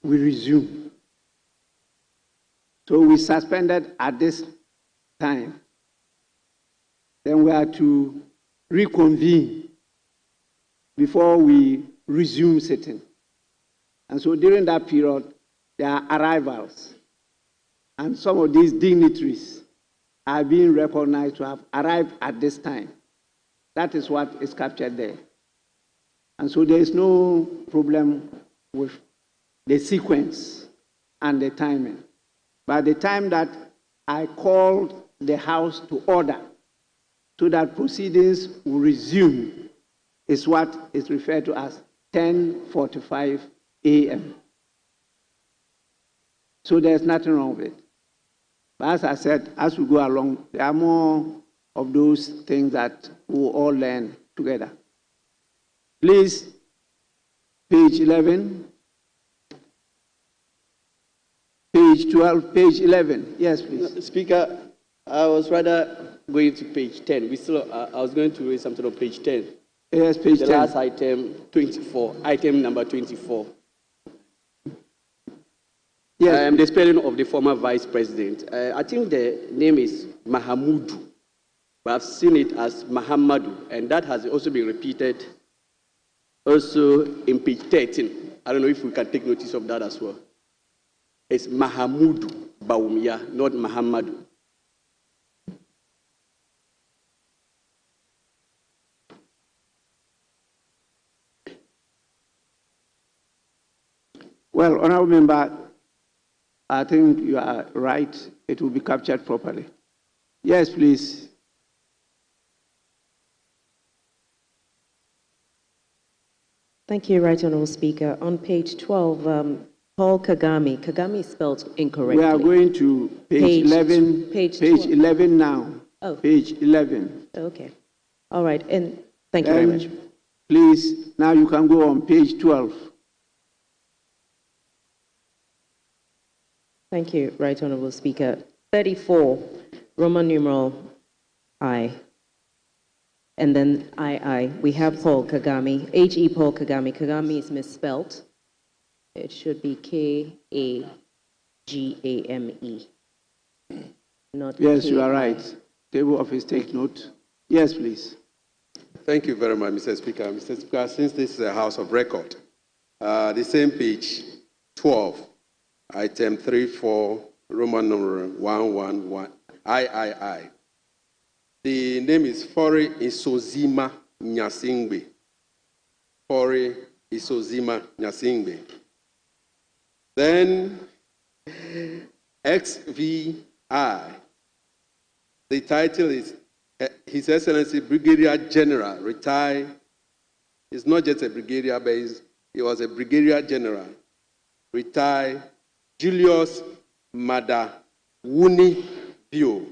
we resume. So we suspended at this time. Then we are to reconvene before we resume sitting. And so during that period, there are arrivals. And some of these dignitaries are being recognized to have arrived at this time. That is what is captured there. And so there is no problem with the sequence and the timing. By the time that I called the House to order so that proceedings will resume is what is referred to as 10:45 a.m. So there's nothing wrong with it. But as I said, as we go along, there are more of those things that we'll all learn together. Please, page 11. Page 12, page 11. Yes, please. Speaker, I was rather going to page 10. I was going to raise something on page 10. Yes, page 10. The last item, 24. Item number 24. Yes. The spelling of the former vice president. I think the name is Mahamudu, but I've seen it as Mahamadu, and that has also been repeated also in page 13. I don't know if we can take notice of that as well. It's Mahamudu Bawumia, not Mahamadu. Well, Honorable Member, I think you are right. It will be captured properly. Yes, please. Thank you, Right Honourable Speaker. On page 12, Paul Kagame. Kagame is spelled incorrectly. We are going to page 11. Page 11 now. Oh. Page 11. Okay. All right. And thank you very much. Please, now you can go on page 12. Thank you, Right Honourable Speaker. 34, Roman numeral I. And then II. We have Paul Kagame, H.E. Paul Kagame. Kagame is misspelled. It should be Kagame. Not yes, K-I. You are right. Table office, take note. Yes, please. Thank you very much, Mr. Speaker. Mr. Speaker, since this is a House of Record, the same page 12, item 34, Roman number 111, III. The name is Fori Isozima Nyasingbe. Fori Isozima Nyasingbe. Then XVI. The title is His Excellency Brigadier General, retired. He's not just a brigadier, but he was a Brigadier General, retired Julius Mada Wuni Bio.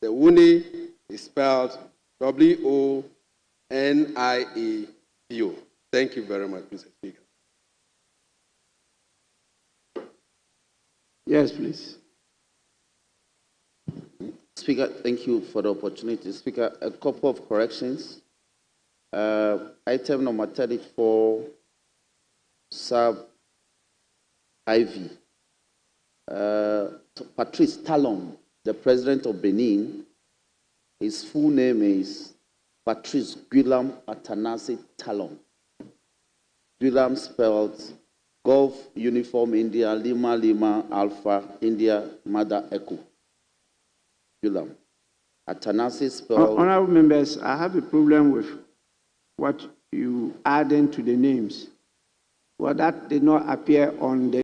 The Wuni is spelled W-O-N-I-E-Bio. Thank you very much, Mr. Speaker. Yes, please. Speaker, thank you for the opportunity. Speaker, a couple of corrections. Item number 34, sub IV. Patrice Talon, the president of Benin, his full name is Patrice Guillaume Athanase Talon. Guillaume spelled Golf Uniform India, Lima Lima Alpha India Mother Echo. Guillaume. Athanase spelled. Honorable members, I have a problem with what you adding to the names. Well, that did not appear on the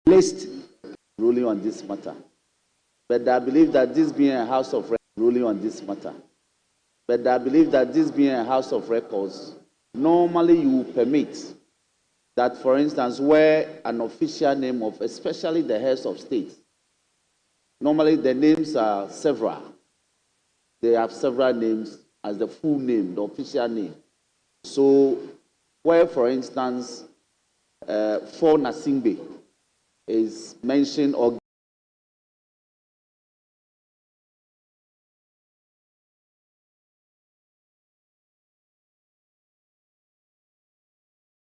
list. Ruling on this matter. But I believe that this being a house of ruling on this matter. But I believe that this being a house of records, normally you permit that, for instance, where an official name of, especially the heads of state, normally the names are several. They have several names as the full name, the official name. So, where, for instance, for Nasingbe is mentioned or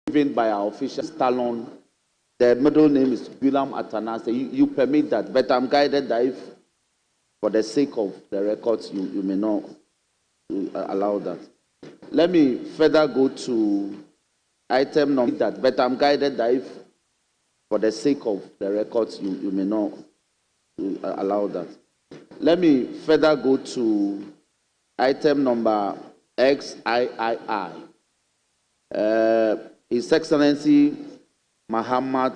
given by our official Stallone, the middle name is Gulam Atanase. You permit that, but I'm guided that if, for the sake of the records, you may not allow that. Let me further go to item number that, but I'm guided that if, for the sake of the records, you may not allow that. Let me further go to item number XIII. His Excellency Muhammad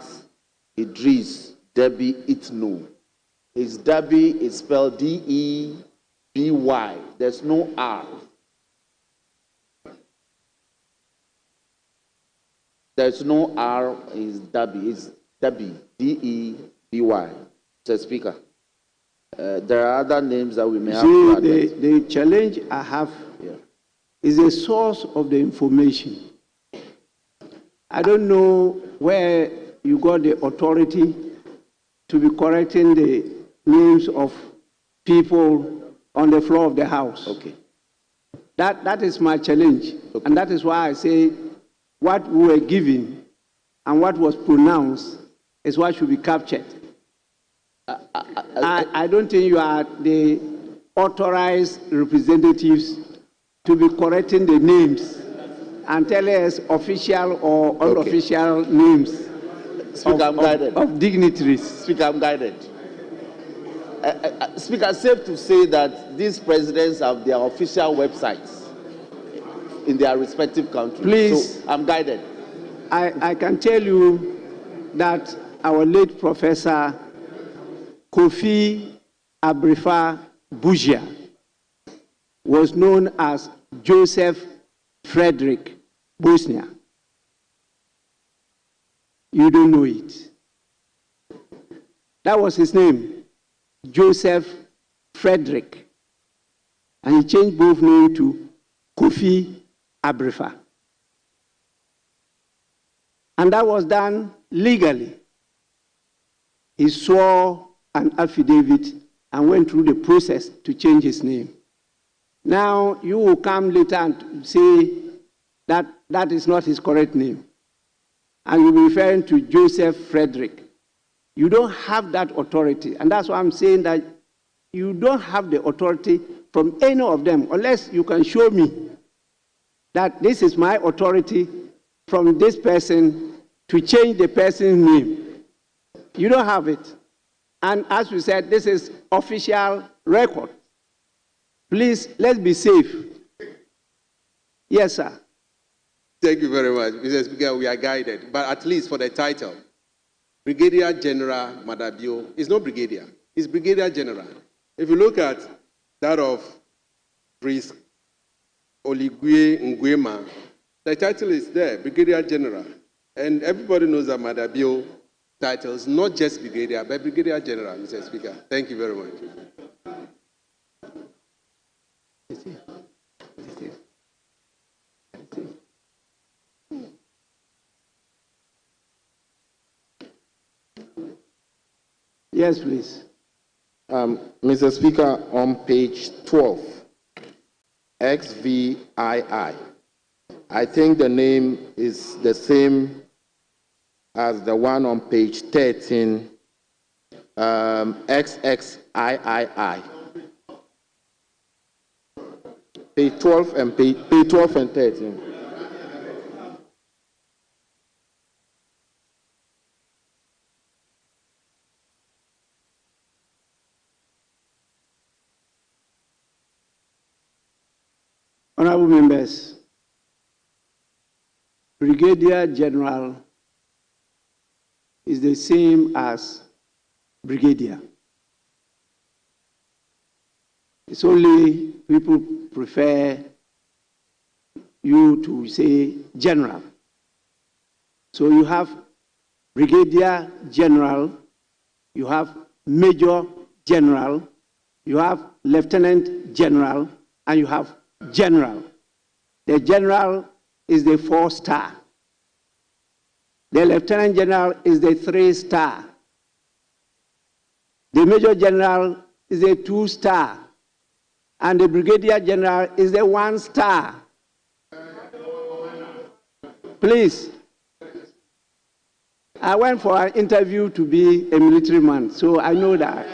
Idris Deby Itno. His Deby is spelled D-E-B-Y. There's no R. There's no R in his Deby. It's Deby, D-E-B-Y. Mr. Speaker, there are other names that we may have to address. The challenge I have is the source of the information. I don't know where you got the authority to be correcting the names of people on the floor of the House. Okay. That is my challenge. Okay. And that is why I say what we were given and what was pronounced is what should be captured. I don't think you are the authorized representatives to be correcting the names and tell us official or unofficial names of dignitaries. Speaker, I'm guided. Speaker, safe to say that these presidents have their official websites in their respective countries. Please. So I'm guided. I can tell you that our late Professor Kofi Abrifa Bugia was known as Joseph Frederick Bosnia. You don't know it. That was his name, Joseph Frederick. And he changed both names to Kofi Abrifa. And that was done legally. He swore an affidavit and went through the process to change his name. Now, you will come later and say that that is not his correct name. And you'll be referring to Joseph Frederick. You don't have that authority. And that's why I'm saying that you don't have the authority from any of them, unless you can show me that this is my authority from this person to change the person's name. You don't have it. And as we said, this is official record. Please, let's be safe. Yes, sir. Thank you very much. Mr. Speaker, we are guided, but at least for the title, Brigadier General Madabio is not Brigadier, it's Brigadier General. If you look at that of Prince Oligui Nguema, the title is there, Brigadier General. And everybody knows that Madabio title is not just Brigadier, but Brigadier General, Mr. Speaker. Thank you very much. Yes, please. Mr. Speaker, on page 12, XVII, I think the name is the same as the one on page 13, XXIII. Page 12 and page 12 and 13. Honorable members, Brigadier General is the same as brigadier. It's only people prefer you to say general. So you have brigadier general, you have major general, you have lieutenant general, and you have general. The general is the 4-star. The lieutenant general is the 3-star. The major general is a 2-star. And the brigadier general is the 1-star. Please. I went for an interview to be a military man, so I know that.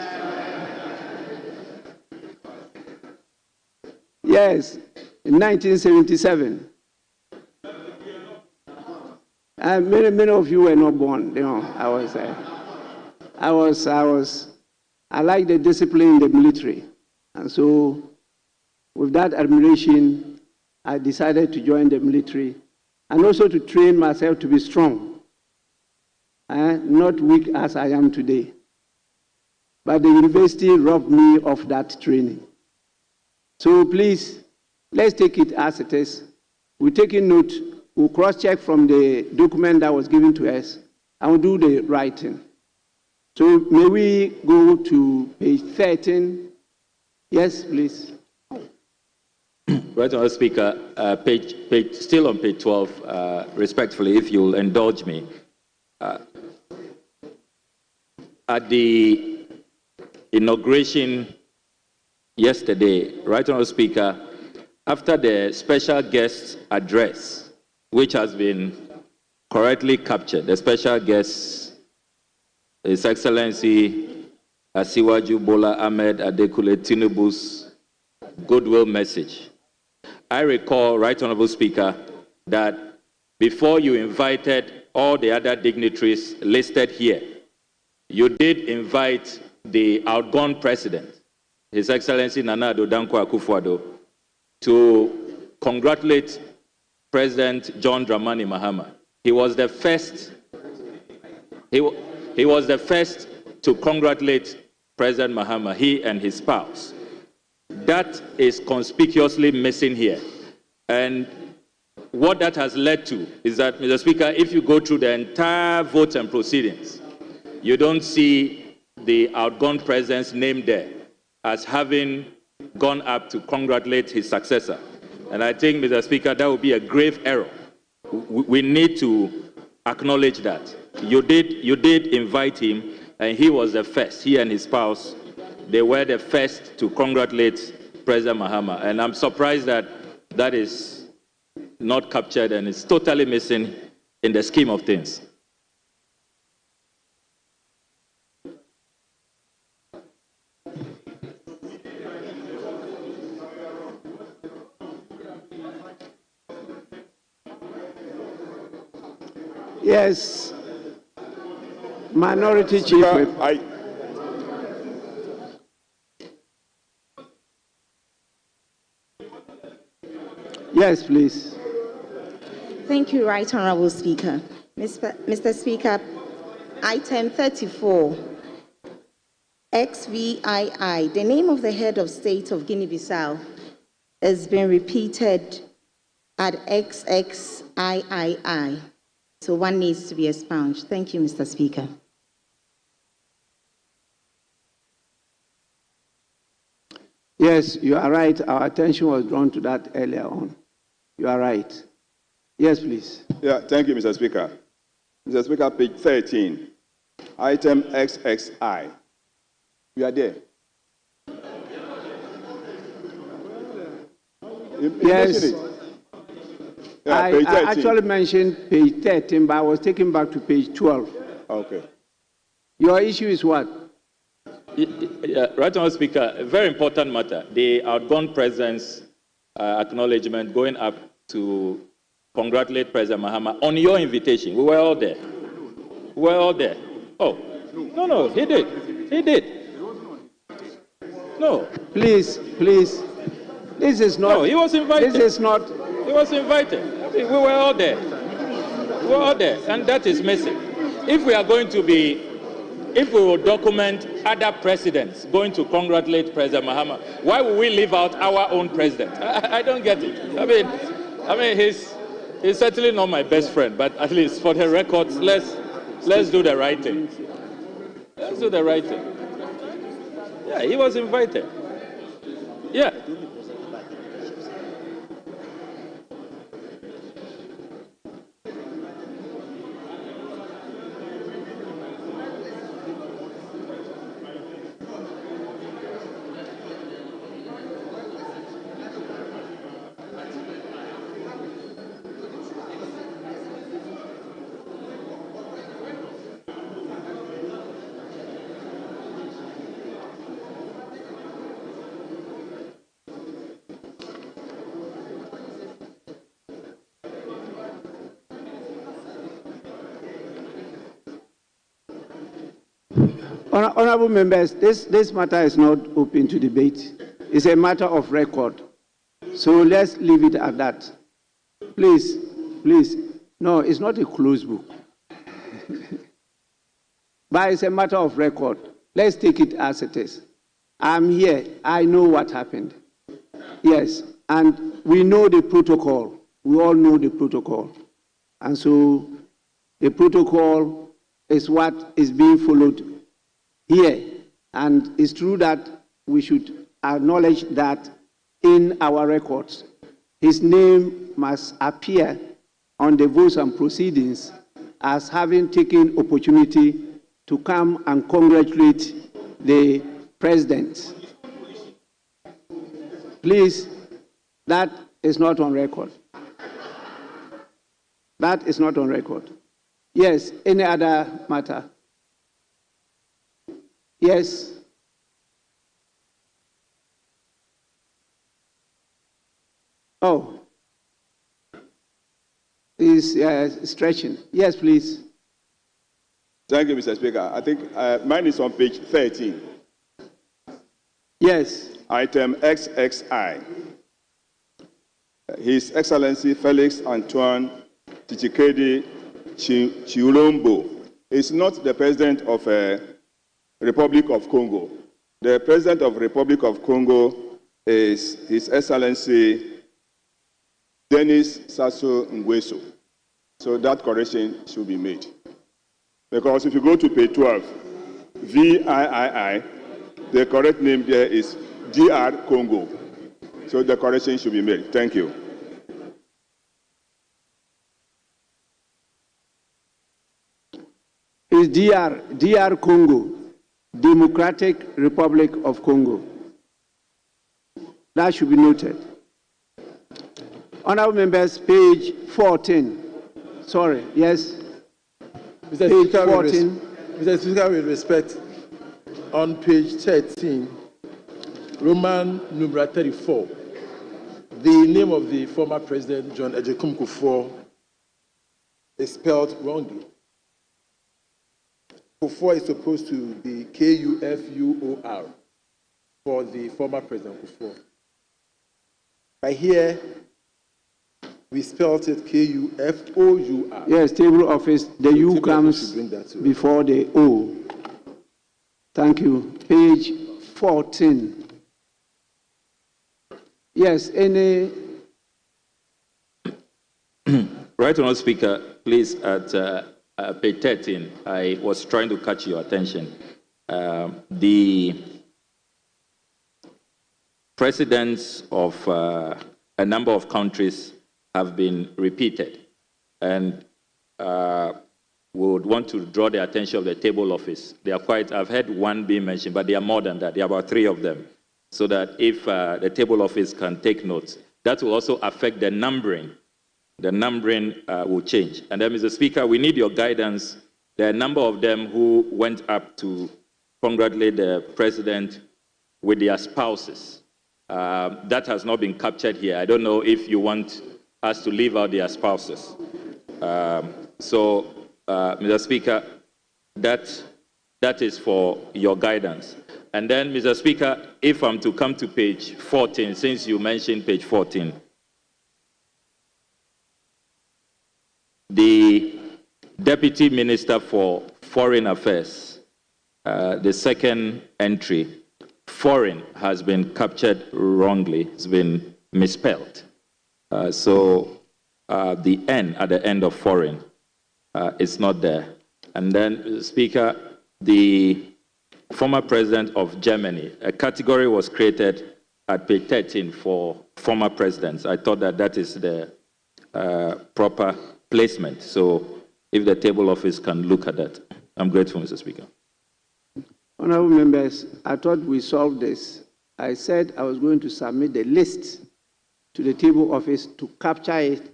Yes, in 1977. And many of you were not born. You know, I like the discipline in the military. And so, with that admiration, I decided to join the military and also to train myself to be strong, not weak as I am today. But the university robbed me of that training. So please, let's take it as it is. We'll take a note, we'll cross-check from the document that was given to us, and we'll do the writing. So may we go to page 13? Yes, please. Right, Honourable Speaker, still on page 12, respectfully, if you'll indulge me. At the inauguration yesterday, Right Honourable Speaker, after the special guest address, which has been correctly captured, the special guest, His Excellency Asiwaju Bola Ahmed Adekule Tinubu's goodwill message. I recall, Right Honourable Speaker, that before you invited all the other dignitaries listed here, you did invite the outgone president, His Excellency Nana Addo Dankwa Akufo-Addo, to congratulate President John Dramani Mahama. He was the first. He was the first to congratulate President Mahama, he and his spouse. That is conspicuously missing here. And what that has led to is that, Mr. Speaker, if you go through the entire votes and proceedings, you don't see the outgone president's name there as having gone up to congratulate his successor. And I think, Mr. Speaker, that would be a grave error. We need to acknowledge that. You did invite him, and he was the first, he and his spouse, they were the first to congratulate President Mahama. And I'm surprised that that is not captured and is totally missing in the scheme of things. Yes, Minority Chief Whip. Yes, please. Thank you, Right Honourable Speaker. Mr. Speaker, item 34, XVII, the name of the head of state of Guinea-Bissau has been repeated at XXIII. So one needs to be expunged. Thank you, Mr. Speaker. Yes, you are right. Our attention was drawn to that earlier on. You are right. Yes, please. Yeah, thank you, Mr. Speaker. Mr. Speaker, page 13, item XXI. You are there. Yes. Yeah, I actually mentioned page 13, but I was taken back to page 12. Okay. Your issue is what? Right Honourable Speaker, a very important matter. The outgone president's acknowledgement going up to congratulate President Mahama on your invitation. We were all there. We were all there. Oh, no, he did. He did. No. Please. This is not. No, he was invited. This is not. He was invited. We were all there. We were all there, and that is missing. if we are going to be, if we will document other presidents going to congratulate President Mahama, why would we leave out our own president? I don't get it. I mean, he's certainly not my best friend, but at least for the records, let's do the right thing. Let's do the right thing. Yeah, he was invited. Yeah. Honorable members, this matter is not open to debate. It's a matter of record. So let's leave it at that. Please. No, it's not a closed book. But it's a matter of record. Let's take it as it is. I'm here. I know what happened. Yes. And we know the protocol. We all know the protocol. And so the protocol is what is being followed here. And it's true that we should acknowledge that in our records, his name must appear on the votes and proceedings as having taken opportunity to come and congratulate the president. Please, that is not on record. That is not on record. Yes, any other matter? Yes. Oh. Is stretching. Yes, please. Thank you, Mr. Speaker. I think mine is on page 13. Yes. Item XXI. His Excellency Felix Antoine Tshisekedi Tshilombo is not the President of Republic of Congo. The President of Republic of Congo is His Excellency Denis Sassou Nguesso. So that correction should be made. Because if you go to page 12, VIII, the correct name there is DR Congo. So the correction should be made. Thank you. Is DR Congo, Democratic Republic of Congo. That should be noted. Honorable members, page 14. Sorry, yes. Mr. Speaker, 14. Mr. Speaker, with respect, on page 13, Roman numeral 34, the name of the former President, John Agyekum Kufuor, is spelled wrongly. Kufuor is supposed to be Kufuor for the former President Kufuor. By here, we spelled it Kufour. Yes, table office, the U comes before the O. Thank you. Page 14. Yes, any... Right, Honourable Speaker, please, at page 13, I was trying to catch your attention. The presidents of a number of countries have been repeated, and we would want to draw the attention of the table office. They are quite, I've heard one being mentioned, but there are more than that. There are about 3 of them, so that if the table office can take notes, that will also affect the numbering. The numbering will change. And then, Mr. Speaker, we need your guidance. There are a number of them who went up to congratulate the president with their spouses. That has not been captured here. I don't know if you want us to leave out their spouses. Mr. Speaker, that is for your guidance. And then, Mr. Speaker, if I'm to come to page 14, since you mentioned page 14, the Deputy Minister for Foreign Affairs, the second entry, foreign has been captured wrongly. It's been misspelled. So the N at the end of foreign is not there. And then, Speaker, the former president of Germany, a category was created at page 13 for former presidents. I thought that that is the proper placement. So if the table office can look at that. I'm grateful, Mr. Speaker. Honorable members, I thought we solved this. I said I was going to submit the list to the table office to capture it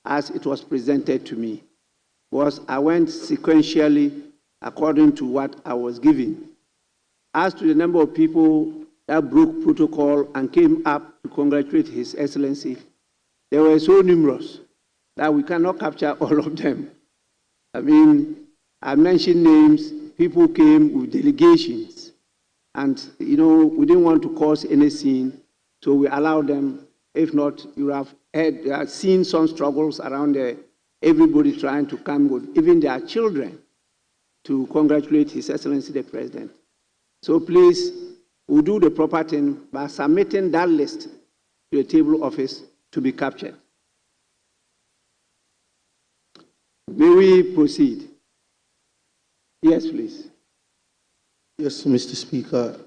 as it was presented to me. Because I went sequentially according to what I was given. As to the number of people that broke protocol and came up to congratulate His Excellency, they were so numerous that we cannot capture all of them. I mean, I mentioned names, people came with delegations, and we didn't want to cause any scene, so we allowed them. If not, you have seen some struggles around there, everybody trying to come with even their children to congratulate His Excellency the President. So please, we'll do the proper thing by submitting that list to the table office to be captured. May we proceed? Yes, please. Yes, Mr. Speaker.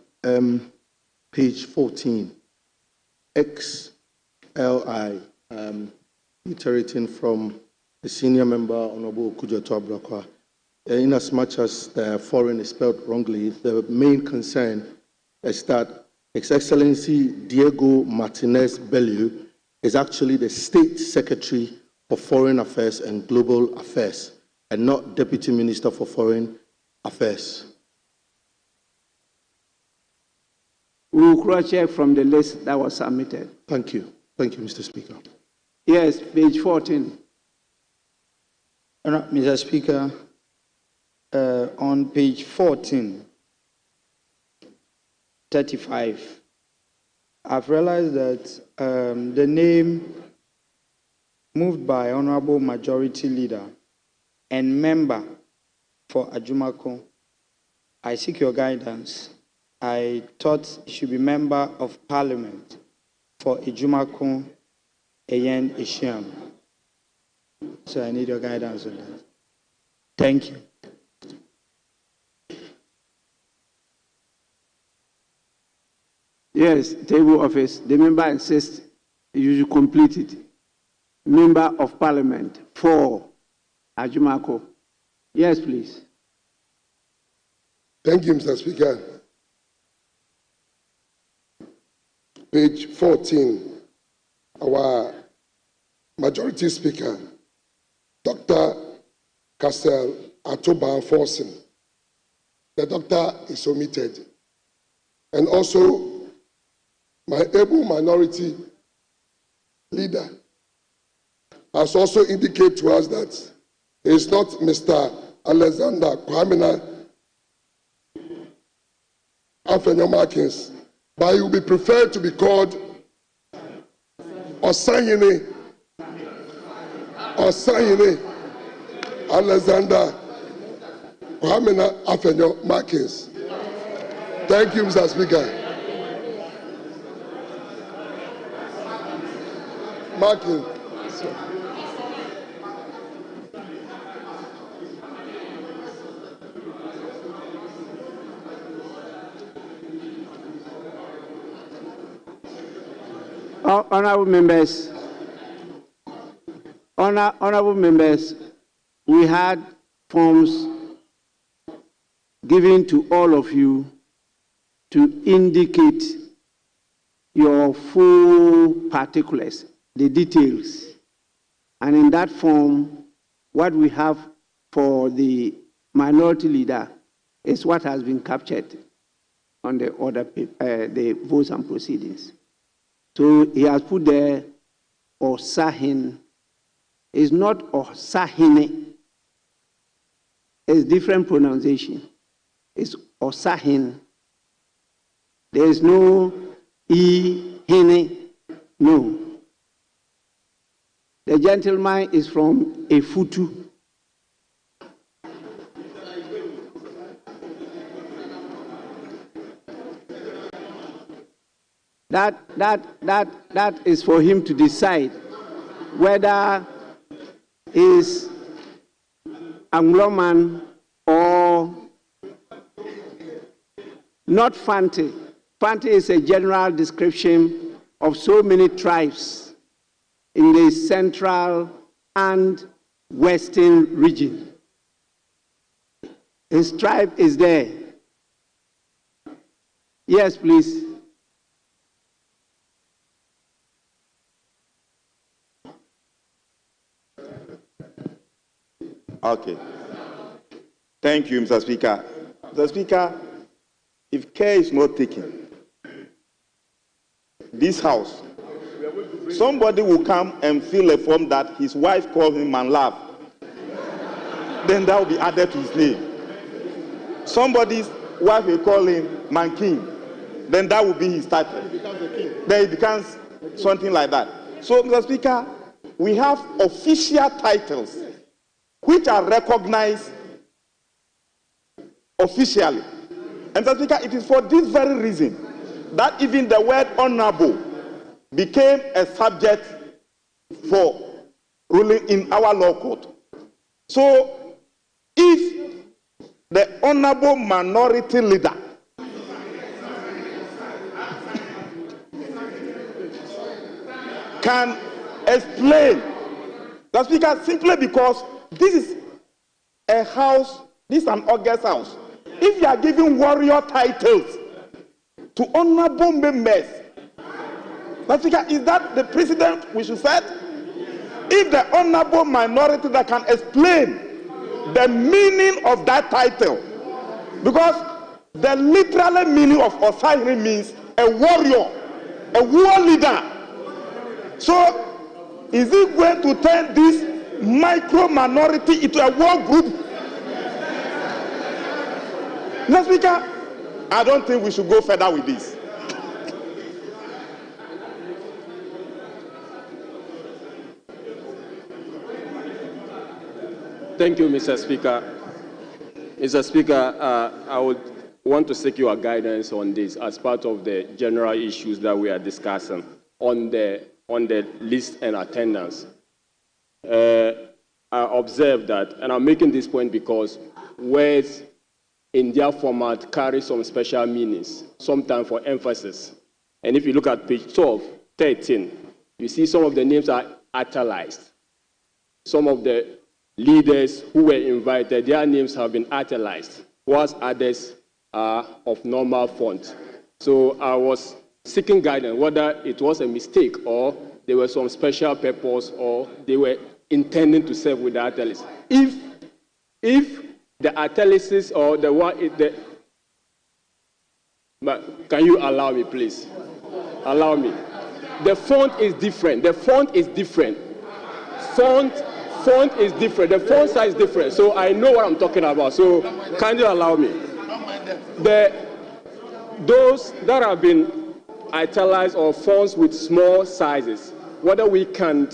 Page 14, XLI, iterating from the senior member, Honorable Kujato Abrakwa. In as much as the foreign is spelled wrongly, the main concern is that His Excellency Diego Martinez Bellew is actually the State Secretary for Foreign Affairs and Global Affairs, and not Deputy Minister for Foreign Affairs. We will cross-check from the list that was submitted. Thank you. Thank you, Mr. Speaker. Yes, page 14. Mr. Speaker, on page 14, 35, I've realized that the name moved by Honorable Majority Leader and member for Ajumako, I seek your guidance. I thought it should be member of Parliament for Ajumako Eyen Ishiam. So I need your guidance on that. Thank you. Yes, table office. The member insists you should complete it. Member of Parliament for Ajumako. Yes, please. Thank you, Mr. Speaker. Page 14, our Majority Speaker, Dr. Cassel Atoban Forsen. The doctor is omitted. And also, my able minority leader has also indicated to us that it's not Mr. Alexander Kwamina Afenyo Markins, but he will be preferred to be called Osanyene Alexander Kwamina Afenyo Markins. Thank you, Mr. Speaker. Markins. Honorable members, we had forms given to all of you to indicate your full particulars, the details. And in that form, what we have for the minority leader is what has been captured on the order, the votes and proceedings. So he has put there Osahin. It's not Osahine. It's different pronunciation. It's Osahin. There is no E-hine. No. The gentleman is from Efutu. That is for him to decide whether is Angloman or not Fante. Fante is a general description of so many tribes in the central and western region. His tribe is there. Yes, please. Okay. Thank you, Mr. Speaker. Mr. Speaker, if care is not taken, this house, somebody will come and fill a form that his wife called him man love. Then that will be added to his name. Somebody's wife will call him man king. Then that will be his title. Then it becomes something like that. So, Mr. Speaker, we have official titles which are recognized officially. And Mr. Speaker, it is for this very reason that even the word honorable became a subject for ruling in our law court. So, if the honorable minority leader can explain, the Speaker, simply because this is a house, this is an august house. If you are giving warrior titles to honorable members, the Speaker, is that the precedent we should set? If the honorable minority that can explain the meaning of that title, because the literal meaning of Osahiri means a warrior, a war leader. So, is it going to turn this micro minority into a war group? Mr. Speaker, I don't think we should go further with this. Thank you, Mr. Speaker. Mr. Speaker, I would want to seek your guidance on this as part of the general issues that we are discussing on the list and attendance. I observe that, and I'm making this point because words in their format carry some special meanings, sometimes for emphasis. And if you look at page 12, 13, you see some of the names are italicized. Some of the leaders who were invited, their names have been italicized, whilst others are of normal font. So I was seeking guidance whether it was a mistake or there was some special purpose or they were intending to serve with the italics. If the italics or the one, but can you allow me, please? Allow me. The font is different. The font is different. Font is different. The font size is different. So I know what I'm talking about. So can you allow me? Those that have been italicized or fonts with small sizes, whether we can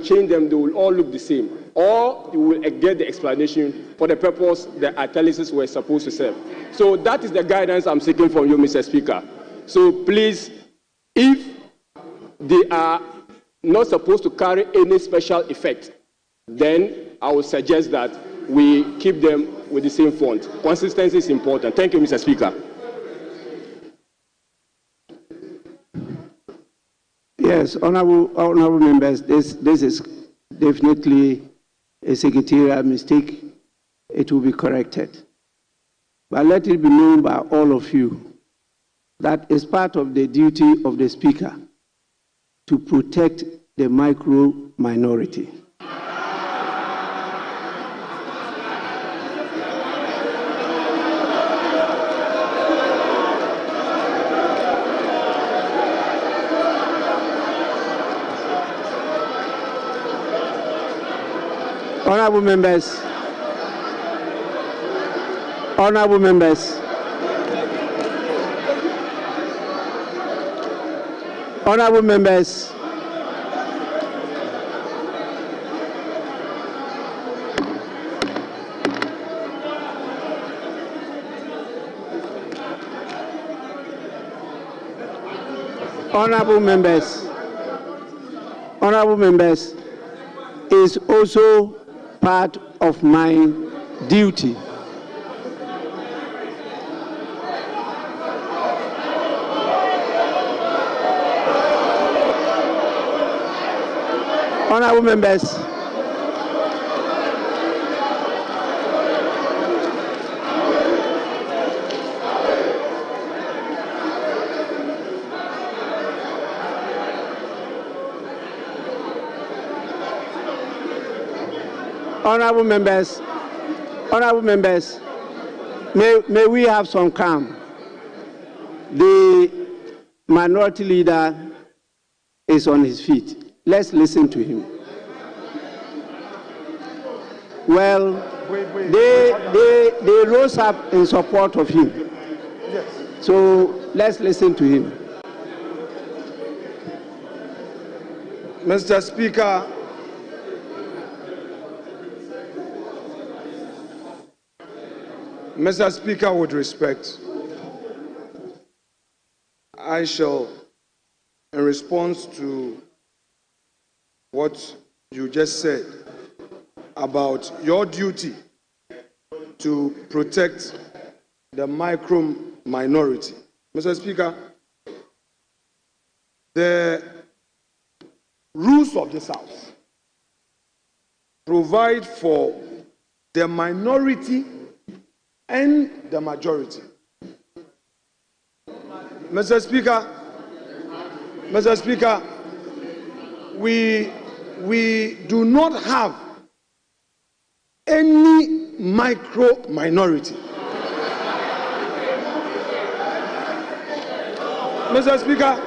change them, they will all look the same. Or you will get the explanation for the purpose the italics were supposed to serve. So that is the guidance I'm seeking from you, Mr. Speaker. So please, if they are not supposed to carry any special effect, then I would suggest that we keep them with the same font. Consistency is important. Thank you, Mr. Speaker. Yes, honorable members, this is definitely a secretarial mistake. It will be corrected. But let it be known by all of you that it's part of the duty of the Speaker to protect the micro minority. Honorable members, honorable members, honorable members, Honorable members, is also part of my duty. Honorable members, honorable members, may we have some calm. The minority leader is on his feet. Let's listen to him. Well, they rose up in support of him. So let's listen to him. Mr. Speaker, with respect, I shall, in response to what you just said about your duty to protect the micro minority. Mr. Speaker, the rules of this House provide for the minority and the majority. Mr. Speaker, we do not have any micro minority. Mr. Speaker,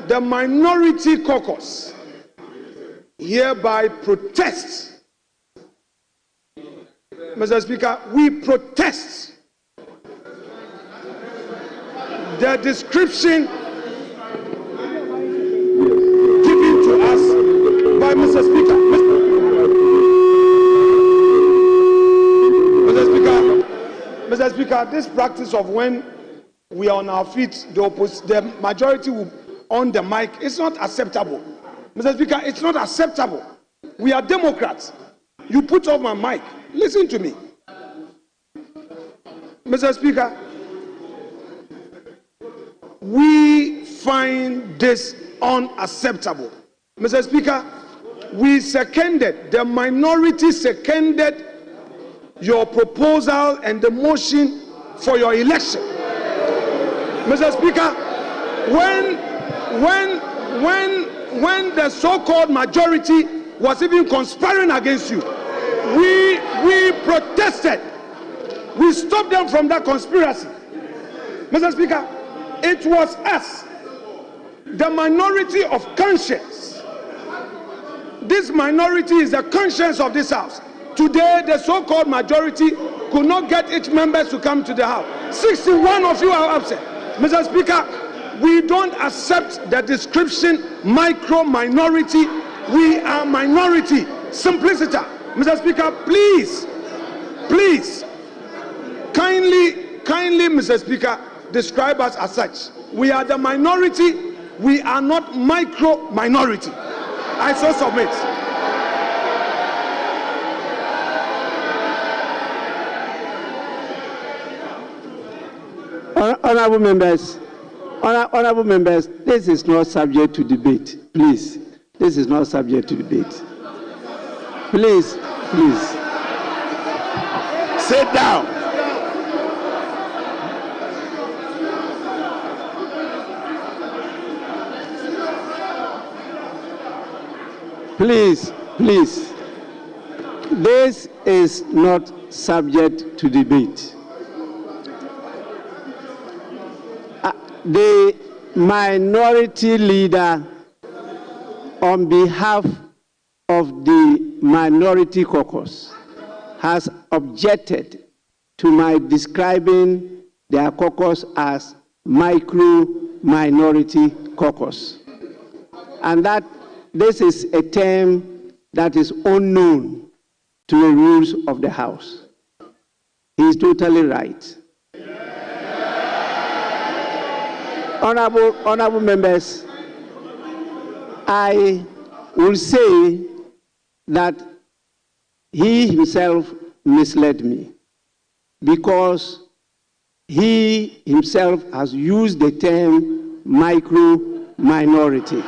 the minority caucus hereby protests. Mr. Speaker, we protest the description given to us by Mr. Speaker. Mr. Speaker, this practice of when we are on our feet, the majority will on the mic, it's not acceptable. Mr. Speaker, it's not acceptable. We are Democrats. You put off my mic. Listen to me. Mr. Speaker, we find this unacceptable. Mr. Speaker, the minority seconded your proposal and the motion for your election. Mr. Speaker, when the so-called majority was even conspiring against you, we protested. We stopped them from that conspiracy. Mr. Speaker, it was us, the minority of conscience. This minority is the conscience of this House. Today, the so-called majority could not get its members to come to the House. 61 of you are absent. Mr. Speaker, we don't accept the description micro minority. We are minority. Simplicity. Mr. Speaker, please, kindly, Mr. Speaker, describe us as such. We are the minority. We are not micro minority. I so submit. Honorable members, this is not subject to debate. Please, this is not subject to debate. Please. Sit down. Please. This is not subject to debate. The minority leader, on behalf of the minority caucus, has objected to my describing their caucus as micro-minority caucus. And that this is a term that is unknown to the rules of the House. He is totally right. Honorable members, I will say that he himself misled me because he himself has used the term micro-minority.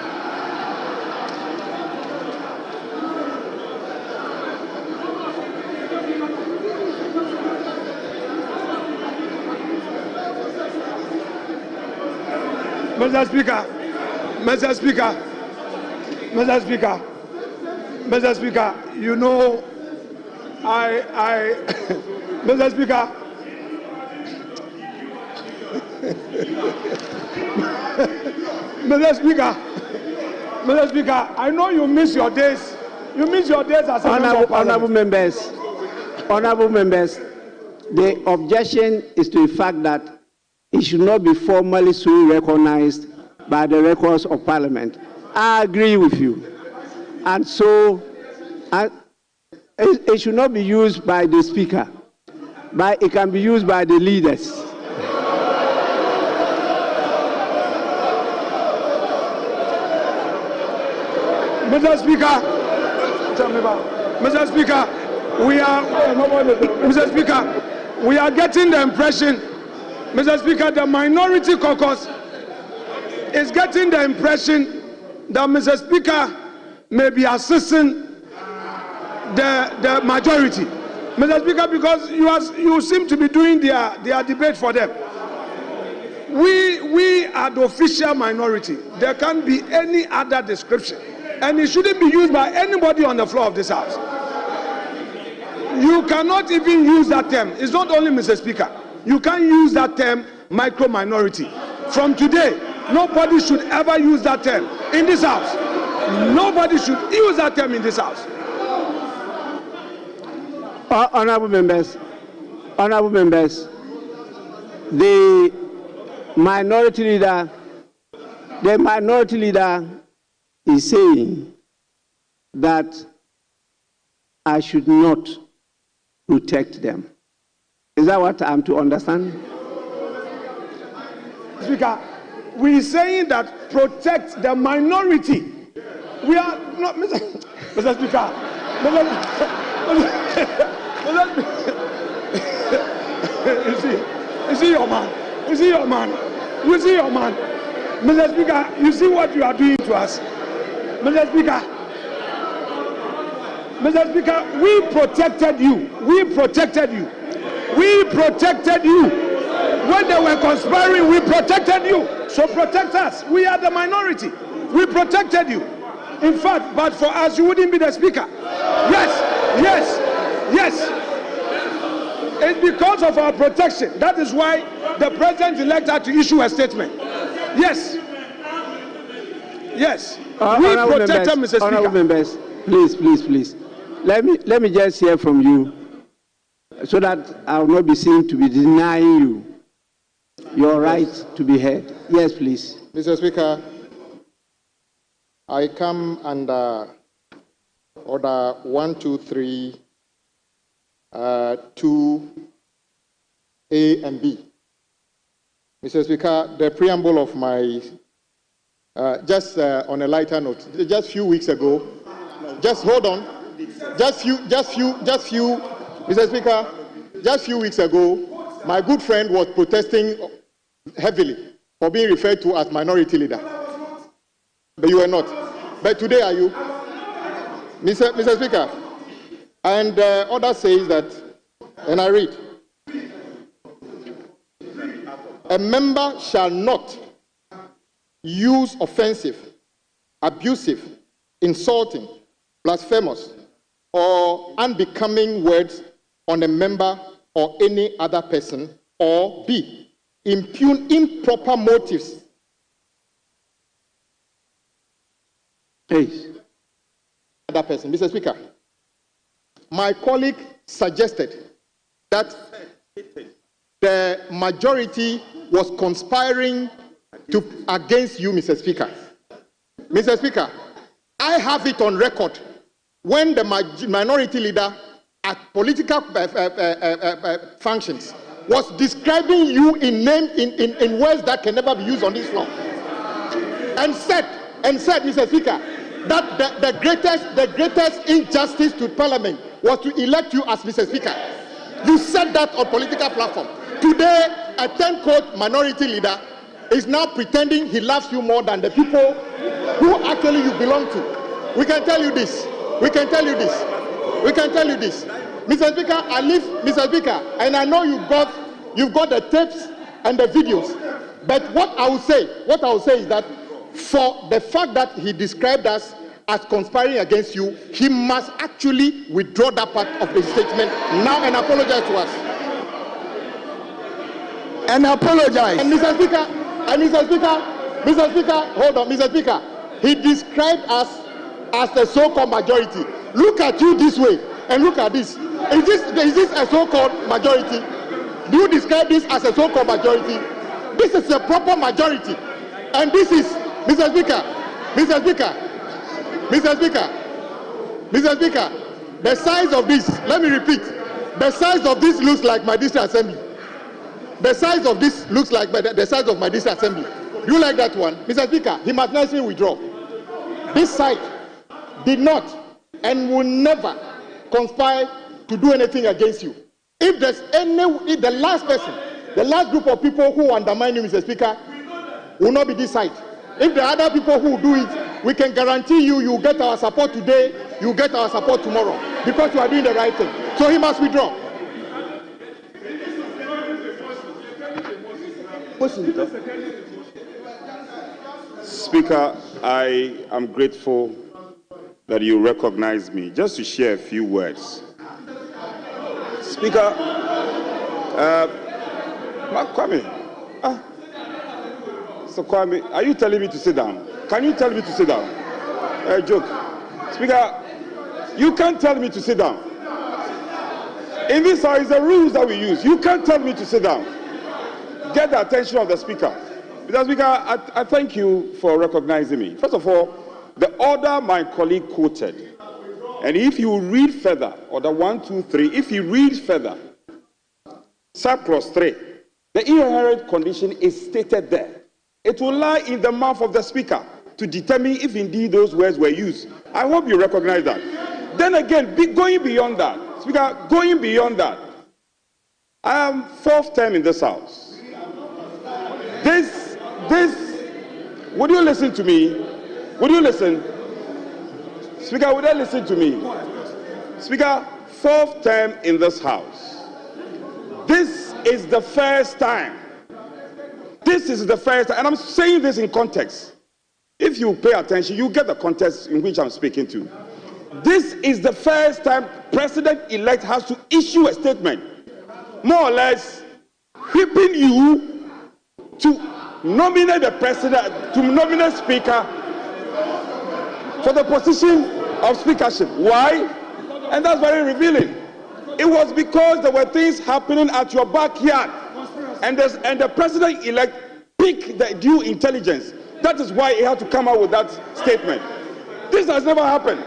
Mr. Speaker, Mr. Speaker, Mr. Speaker, Mr. Speaker, you know, Mr. Speaker, Mr. Speaker, I know you miss your days. You miss your days as a member of Parliament. Honorable members, the objection is to the fact that it should not be formally so recognized by the records of Parliament. I agree with you. And so it should not be used by the Speaker, but it can be used by the leaders. Mr. Speaker, we are getting the impression, Mr. Speaker, the minority caucus is getting the impression that Mr. Speaker may be assisting the majority. Mr. Speaker, because you seem to be doing their debate for them. We are the official minority. There can't be any other description. And it shouldn't be used by anybody on the floor of this House. You cannot even use that term. It's not only Mr. Speaker. You can't use that term, micro-minority. From today, nobody should ever use that term in this House. Nobody should use that term in this House. Honorable members, the minority leader is saying that I should not protect them. Is that what I'm to understand? Speaker, we are saying that protect the minority. We are not, Mr. Speaker. You see your man. Mr. Speaker, you see what you are doing to us. Mr. Speaker, we protected you. When they were conspiring, we protected you. So protect us. We are the minority. We protected you. In fact, but for us, you wouldn't be the Speaker. Yes. It's because of our protection. That is why the President-elect had to issue a statement. Yes. We protected Mr. Speaker. Honorable members, please. Let me just hear from you so that I will not be seen to be denying you your right to be heard. Yes, please. Mr. Speaker, I come under Order 123, 2A and B. Mr. Speaker, the preamble of my, on a lighter note, just a few weeks ago, Mr. Speaker, just a few weeks ago, my good friend was protesting heavily for being referred to as minority leader. But you were not. But today are you? Mr. Speaker, and the order says that, and I read, a member shall not use offensive, abusive, insulting, blasphemous, or unbecoming words on a member or any other person, or B, impugn improper motives. Please. Other person. Mr. Speaker, my colleague suggested that the majority was conspiring against you, Mr. Speaker. Mr. Speaker, I have it on record when the minority leader at political functions was describing you in words that can never be used on this floor, and said, Mr. Speaker, that the greatest injustice to Parliament was to elect you as Mr. Speaker. You said that on political platform. Today, a 10-quote minority leader is now pretending he loves you more than the people who actually you belong to. We can tell you this. We can tell you this. We can tell you this. Mr. Speaker, I live, Mr. Speaker, and I know you've got the tapes and the videos. But what I will say is that for the fact that he described us as conspiring against you, he must actually withdraw that part of the statement now and apologize to us. And apologize. And Mr. Speaker, hold on, Mr. Speaker. He described us as the so-called majority. Look at you this way and look at this. Is this a so-called majority? Do you describe this as a so-called majority? This is a proper majority. And this is, Mr. Speaker, the size of this, let me repeat, the size of this looks like my district assembly. The size of this looks like the size of my district assembly. Do you like that one? Mr. Speaker, he must necessarily withdraw. This side did not and will never conspire to do anything against you. If there's if the last person, the last group of people who undermine you, Mr. Speaker, will not be this side. If there are other people who do it, we can guarantee you will get our support today, you will get our support tomorrow, because you are doing the right thing. So he must withdraw. Speaker, I am grateful that you recognize me. Just to share a few words. Speaker, Kwame, so Kwame, are you telling me to sit down? Can you tell me to sit down? Joke. Speaker, you can't tell me to sit down. In this house, the rules that we use. You can't tell me to sit down. Get the attention of the Speaker. Mr. Speaker, I thank you for recognizing me. First of all, the order my colleague quoted, and if you read further, order 1, 2, 3, if you read further, subclause 3, the inherent condition is stated there. It will lie in the mouth of the Speaker to determine if indeed those words were used. I hope you recognize that. Then again, going beyond that, Speaker, going beyond that, I am 4th term in this House. Would you listen to me? Would you listen? Speaker, would you listen to me? Speaker, 4th term in this House. This is the first time. This is the first time, and I'm saying this in context. If you pay attention, you get the context in which I'm speaking to. This is the first time President-elect has to issue a statement, more or less whipping you to nominate the president, to nominate Speaker for the position of speakership. Why? And that's very revealing. It was because there were things happening at your backyard, and the president-elect picked the due intelligence. That is why he had to come out with that statement. This has never happened.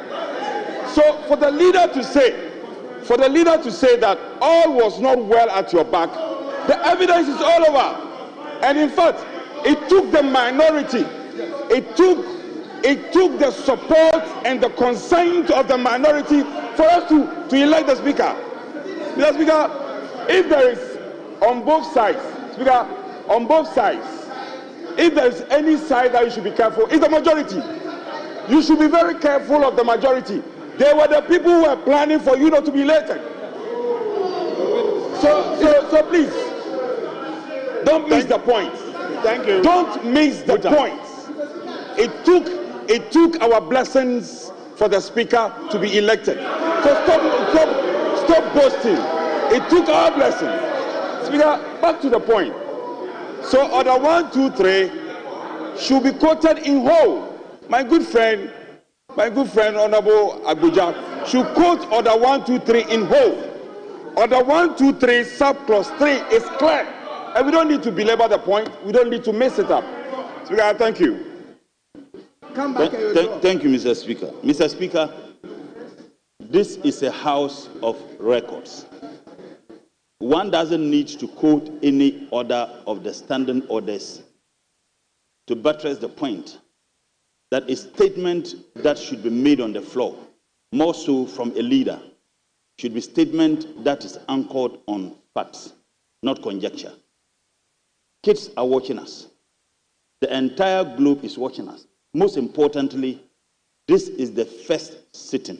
So for the leader to say that all was not well at your back, the evidence is all over. And in fact, it took the minority, it took the support and the consent of the minority for us to elect the Speaker. Mr. Speaker, if there is on both sides, Speaker, on both sides, if there is any side that you should be careful, it's the majority. You should be very careful of the majority. They were the people who were planning for you not to be elected. So please, don't miss the point. Thank you. Don't miss the point. It took our blessings for the Speaker to be elected. So stop boasting. It took our blessings. Speaker, back to the point. So order 1, 2, 3 should be quoted in whole. My good friend Honorable Abuja should quote order 1, 2, 3 in whole. Order 1, 2, 3 subclause 3 is clear. And we don't need to belabor the point. We don't need to mess it up. Speaker, thank you. Thank you, Mr. Speaker. Mr. Speaker, this is a house of records. One doesn't need to quote any order of the standing orders to buttress the point that a statement that should be made on the floor, more so from a leader, should be a statement that is anchored on facts, not conjecture. Kids are watching us. The entire globe is watching us. Most importantly, this is the first sitting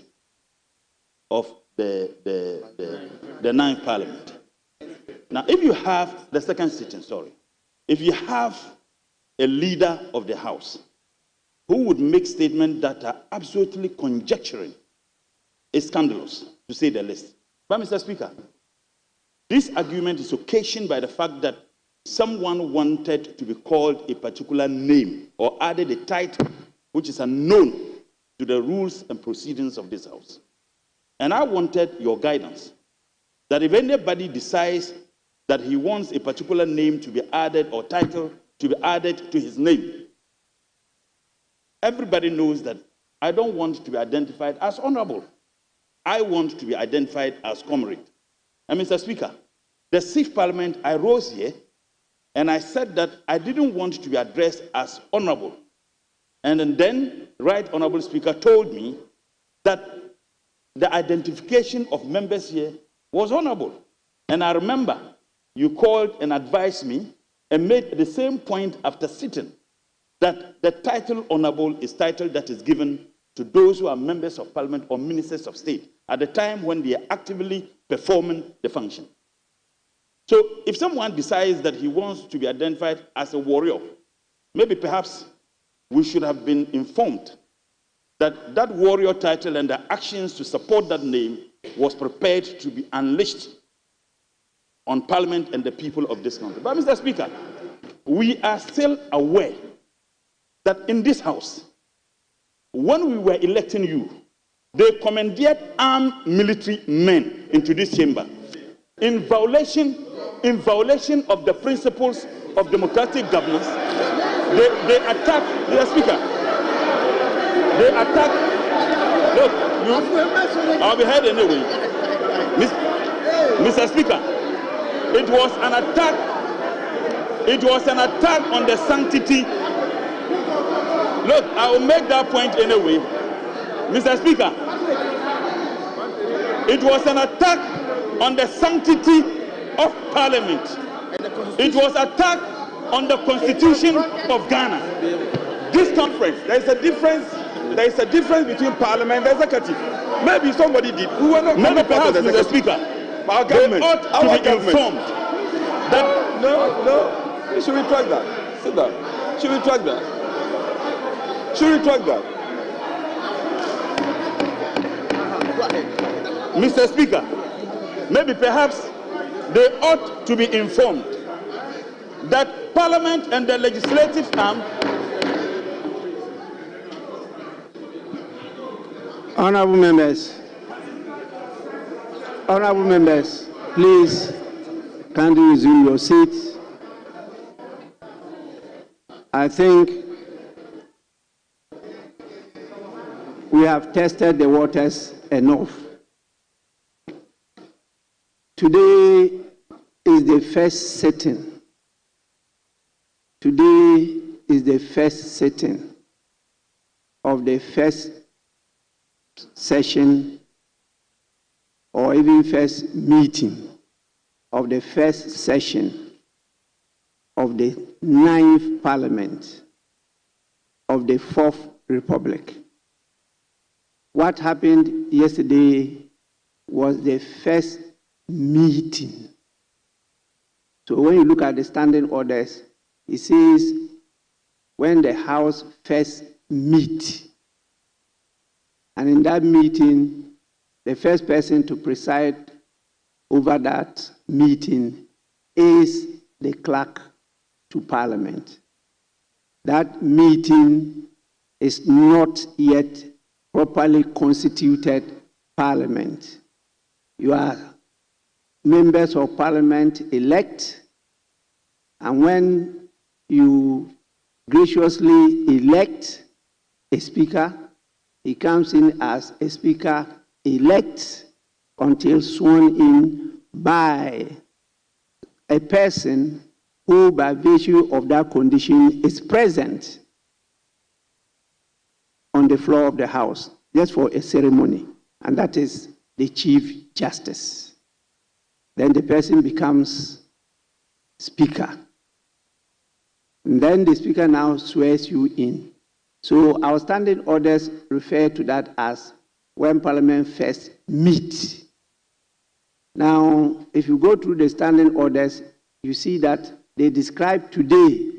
of the ninth parliament. Now, if you have the second sitting, if you have a leader of the house who would make statements that are absolutely conjecturing, it's scandalous, to say the least. But, Mr. Speaker, this argument is occasioned by the fact that someone wanted to be called a particular name or added a title which is unknown to the rules and proceedings of this house. And I wanted your guidance that if anybody decides that he wants a particular name to be added or title to be added to his name, everybody knows that I don't want to be identified as honorable. I want to be identified as comrade. And Mr. Speaker, the 6th Parliament, I rose here and I said that I didn't want to be addressed as honorable. And then, Right Honorable Speaker told me that the identification of members here was honorable. And I remember you called and advised me and made the same point after sitting, that the title honorable is title that is given to those who are members of parliament or ministers of state at the time when they are actively performing the function. So if someone decides that he wants to be identified as a warrior, maybe perhaps we should have been informed that that warrior title and the actions to support that name was prepared to be unleashed on Parliament and the people of this country. But Mr. Speaker, we are still aware that in this House, when we were electing you, they commandeered armed military men into this chamber in violation of the principles of democratic governance. They attacked the Speaker. They attacked. Look, I'll be heard anyway. Mr. Speaker, it was an attack. It was an attack on the sanctity. Look, I will make that point anyway. Mr. Speaker, it was an attack on the sanctity of Parliament. It was an attack on the Constitution of Ghana. This conference, there is a difference between Parliament and Executive. Maybe somebody did. We were not. Maybe perhaps, Mr. Speaker, our government ought to be informed that. No. Should we track that? Sit down. Should we track that? Mr. Speaker, maybe perhaps they ought to be informed that Parliament and the legislative arm. Honorable members, please kindly resume your seats. I think we have tested the waters enough. Today is the first sitting. Today is the first sitting of the first session or even first meeting of the first session of the 9th Parliament of the 4th Republic. What happened yesterday was the first meeting. So when you look at the standing orders, it says when the House first meet, and in that meeting, the first person to preside over that meeting is the clerk to Parliament. That meeting is not yet properly constituted Parliament. You are members of Parliament elect, and when you graciously elect a speaker, he comes in as a speaker elect until sworn in by a person who, by virtue of that condition, is present on the floor of the House, just for a ceremony, and that is the Chief Justice. Then the person becomes Speaker. And then the Speaker now swears you in. So our standing orders refer to that as when Parliament first meets. Now, if you go through the standing orders, you see that they describe today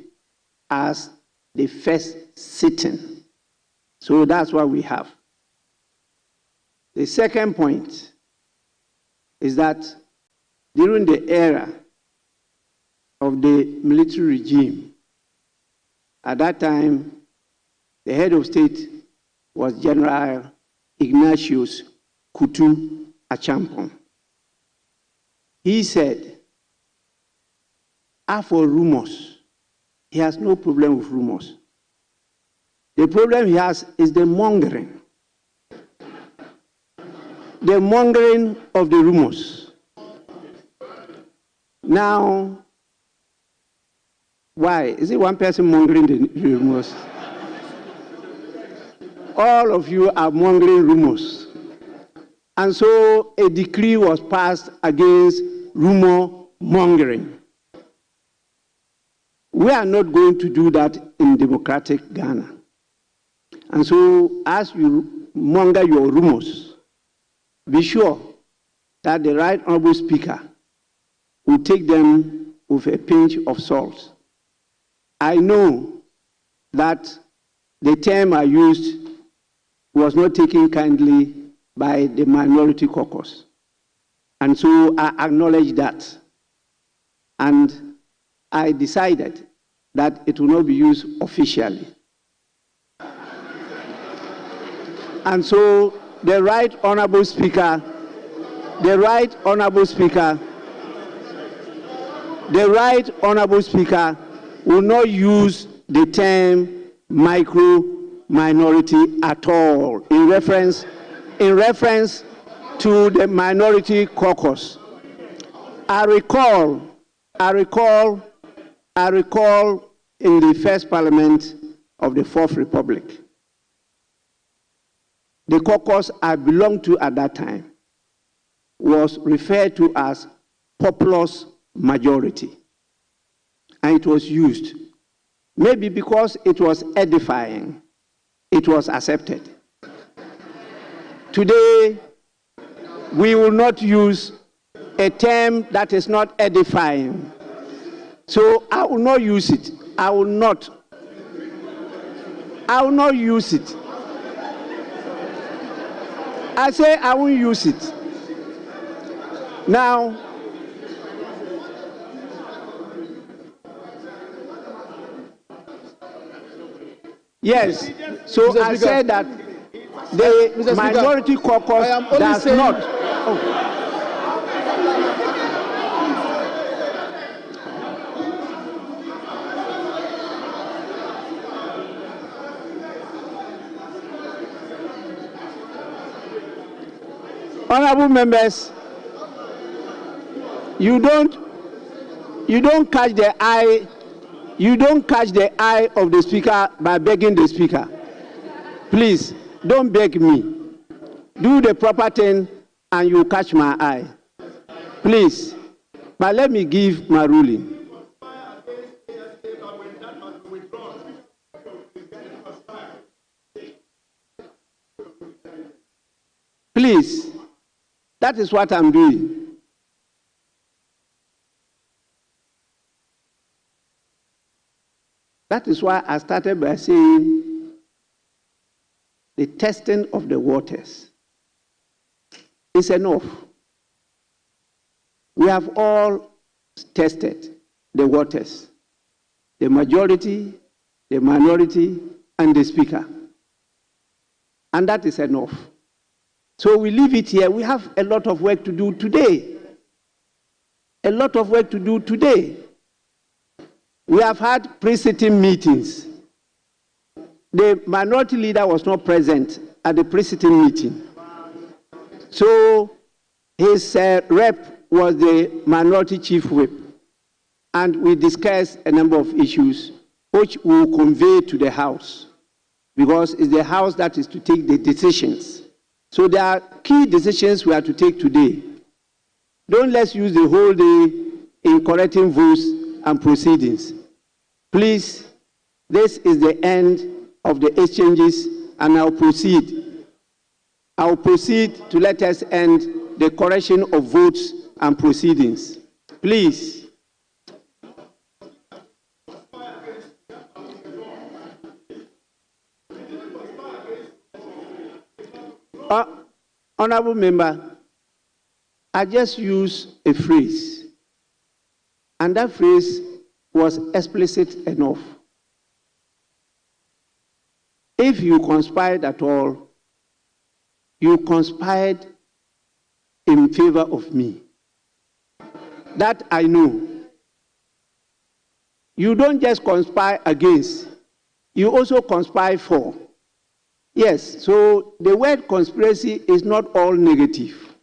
as the first sitting. So that's what we have. The second point is that during the era of the military regime, at that time, the head of state was General Ignatius Kutu Achampong. He said, as for rumors, he has no problem with rumors. The problem he has is the mongering. The mongering of the rumors. Now, why? Is it one person mongering the rumors? All of you are mongering rumors. And so a decree was passed against rumor mongering. We are not going to do that in democratic Ghana. And so as you monger your rumors, be sure that the Right Honourable Speaker will take them with a pinch of salt. I know that the term I used was not taken kindly by the minority caucus. And so I acknowledge that. And I decided that it will not be used officially. And so the Right Honourable Speaker, the Right Honourable Speaker will not use the term micro-minority at all in reference to the minority caucus. I recall in the first parliament of the Fourth Republic, the caucus I belonged to at that time was referred to as populous majority. And it was used. Maybe because it was edifying, it was accepted. Today, we will not use a term that is not edifying. So I will not use it. I will not use it. I say I won't use it. Now, yes, so Mr. I Speaker, said that the Mr. minority Speaker, caucus does saying, not. Honorable members, you don't catch the eye. You don't catch the eye of the speaker by begging the speaker. Please, don't beg me. Do the proper thing and you catch my eye. Please. But let me give my ruling. Please. That is what I'm doing. That is why I started by saying the testing of the waters is enough. We have all tested the waters, the majority, the minority, and the speaker. And that is enough. So we leave it here. We have a lot of work to do today. A lot of work to do today. We have had pre-sitting meetings. The minority leader was not present at the pre-sitting meeting. So his rep was the minority chief whip, and we discussed a number of issues which we will convey to the House, because it's the House that is to take the decisions. So there are key decisions we are to take today. Don't let's use the whole day in correcting votes and proceedings. Please, this is the end of the exchanges, and I'll proceed. I'll proceed to let us end the correction of votes and proceedings. Please. Honorable Member, I just used a phrase, and that phrase was explicit enough. If you conspired at all, you conspired in favor of me. That I know. You don't just conspire against, you also conspire for. Yes, so the word conspiracy is not all negative.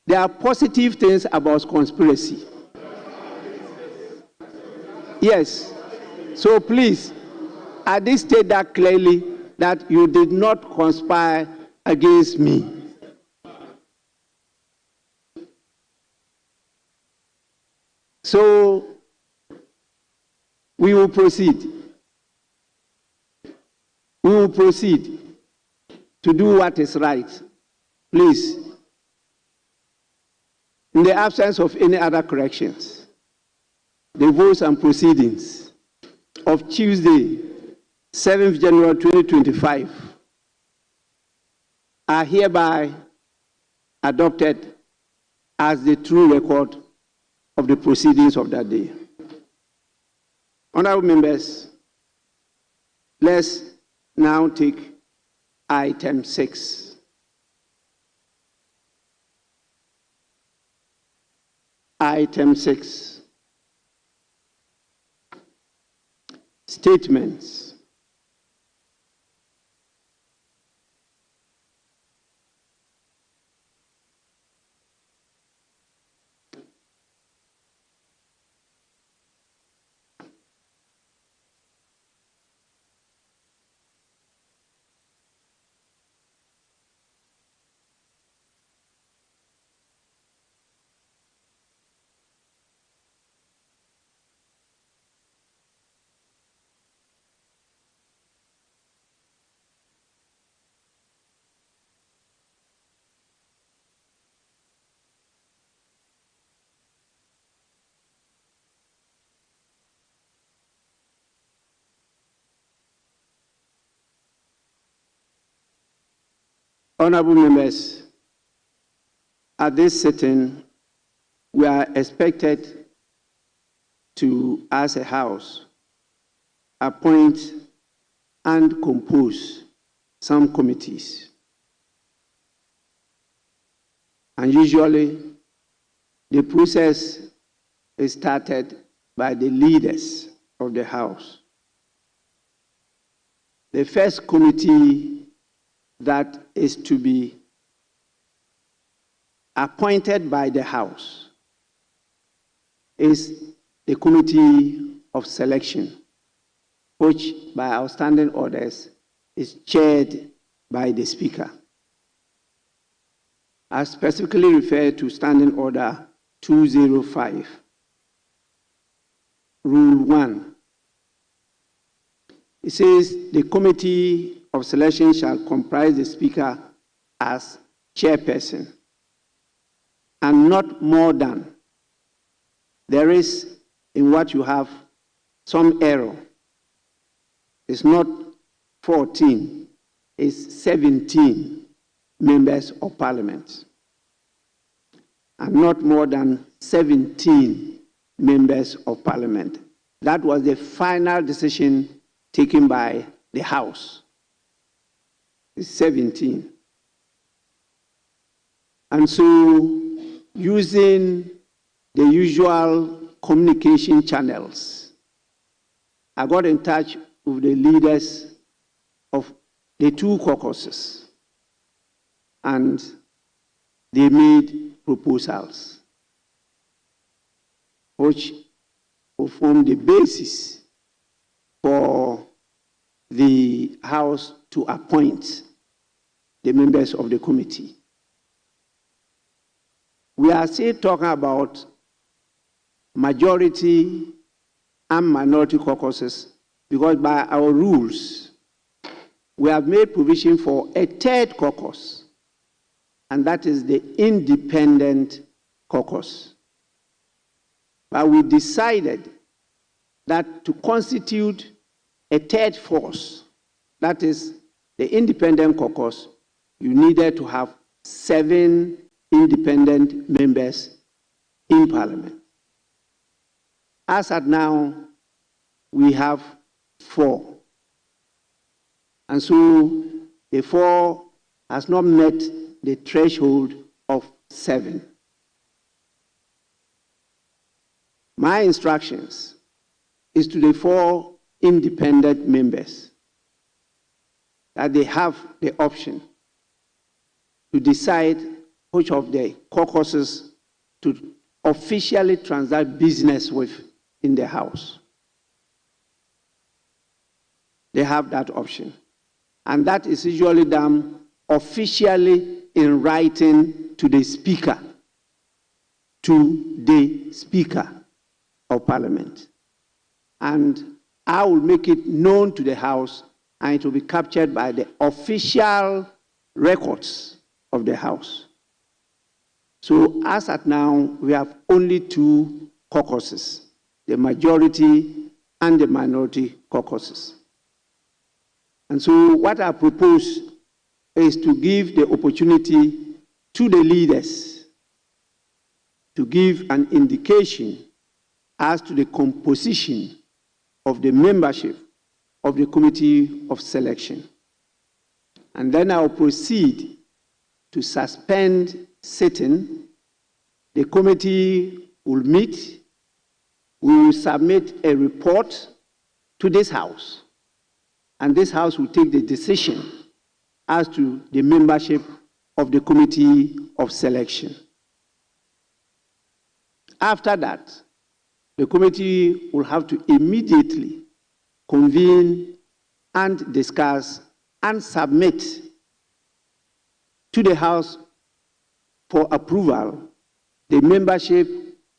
There are positive things about conspiracy. Yes, so please, I did state that clearly, that you did not conspire against me. So, we will proceed. We will proceed to do what is right. Please, in the absence of any other corrections, the votes and proceedings of Tuesday, 7th January 2025 are hereby adopted as the true record of the proceedings of that day. Honorable members, let's now take item 6. Item 6. Statements. Honorable members, at this sitting, we are expected to, as a House, appoint and compose some committees. And usually, the process is started by the leaders of the House. The first committee that is to be appointed by the House is the Committee of Selection, which by our standing orders is chaired by the Speaker. I specifically refer to Standing Order 205, Rule 1. It says the Committee of Selection shall comprise the Speaker as chairperson, and not more than. There is, in what you have, some error. It's not 14, it's 17 members of Parliament, and not more than 17 members of Parliament. That was the final decision taken by the House. It's 17. And so, using the usual communication channels, I got in touch with the leaders of the two caucuses, and they made proposals which will form the basis for the House to appoint the members of the committee. We are still talking about majority and minority caucuses because by our rules, we have made provision for a third caucus, and that is the independent caucus. But we decided that to constitute a third force, that is the independent caucus, you needed to have 7 independent members in Parliament. As at now, we have 4. And so the 4 has not met the threshold of 7. My instructions is to the 4 independent members that they have the option to decide which of the caucuses to officially transact business with in the House. They have that option. And that is usually done officially in writing to the Speaker, of Parliament. And I will make it known to the House, and it will be captured by the official records of the House. So as at now, we have only 2 caucuses, the majority and the minority caucuses. And so what I propose is to give the opportunity to the leaders to give an indication as to the composition of the membership of the Committee of Selection. And then I'll proceed to suspend sitting. The committee will meet. We will submit a report to this House. And this House will take the decision as to the membership of the Committee of Selection. After that, the committee will have to immediately convene and discuss and submit to the House for approval the membership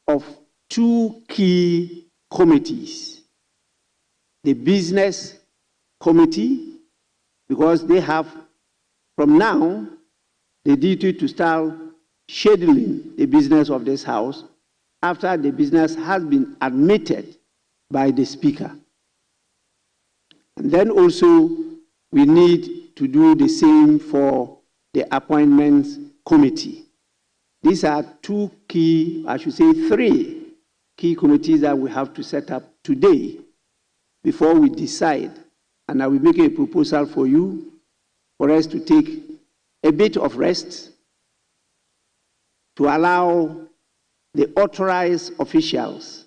of 2 key committees. The Business Committee, because they have from now the duty to start scheduling the business of this House after the business has been admitted by the Speaker. And then also we need to do the same for the Appointments Committee. These are 2 key, I should say 3 key committees that we have to set up today before we decide. And I will make a proposal for you for us to take a bit of rest to allow the authorized officials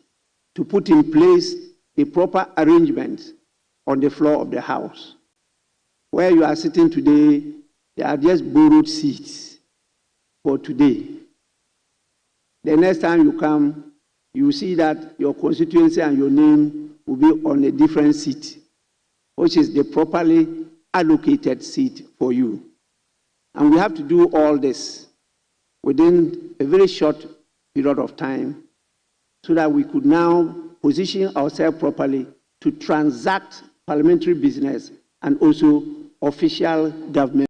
to put in place a proper arrangement on the floor of the House. Where you are sitting today, they are just borrowed seats for today. The next time you come, you will see that your constituency and your name will be on a different seat, which is the properly allocated seat for you. And we have to do all this within a very short period of time so that we could now position ourselves properly to transact parliamentary business and also official government.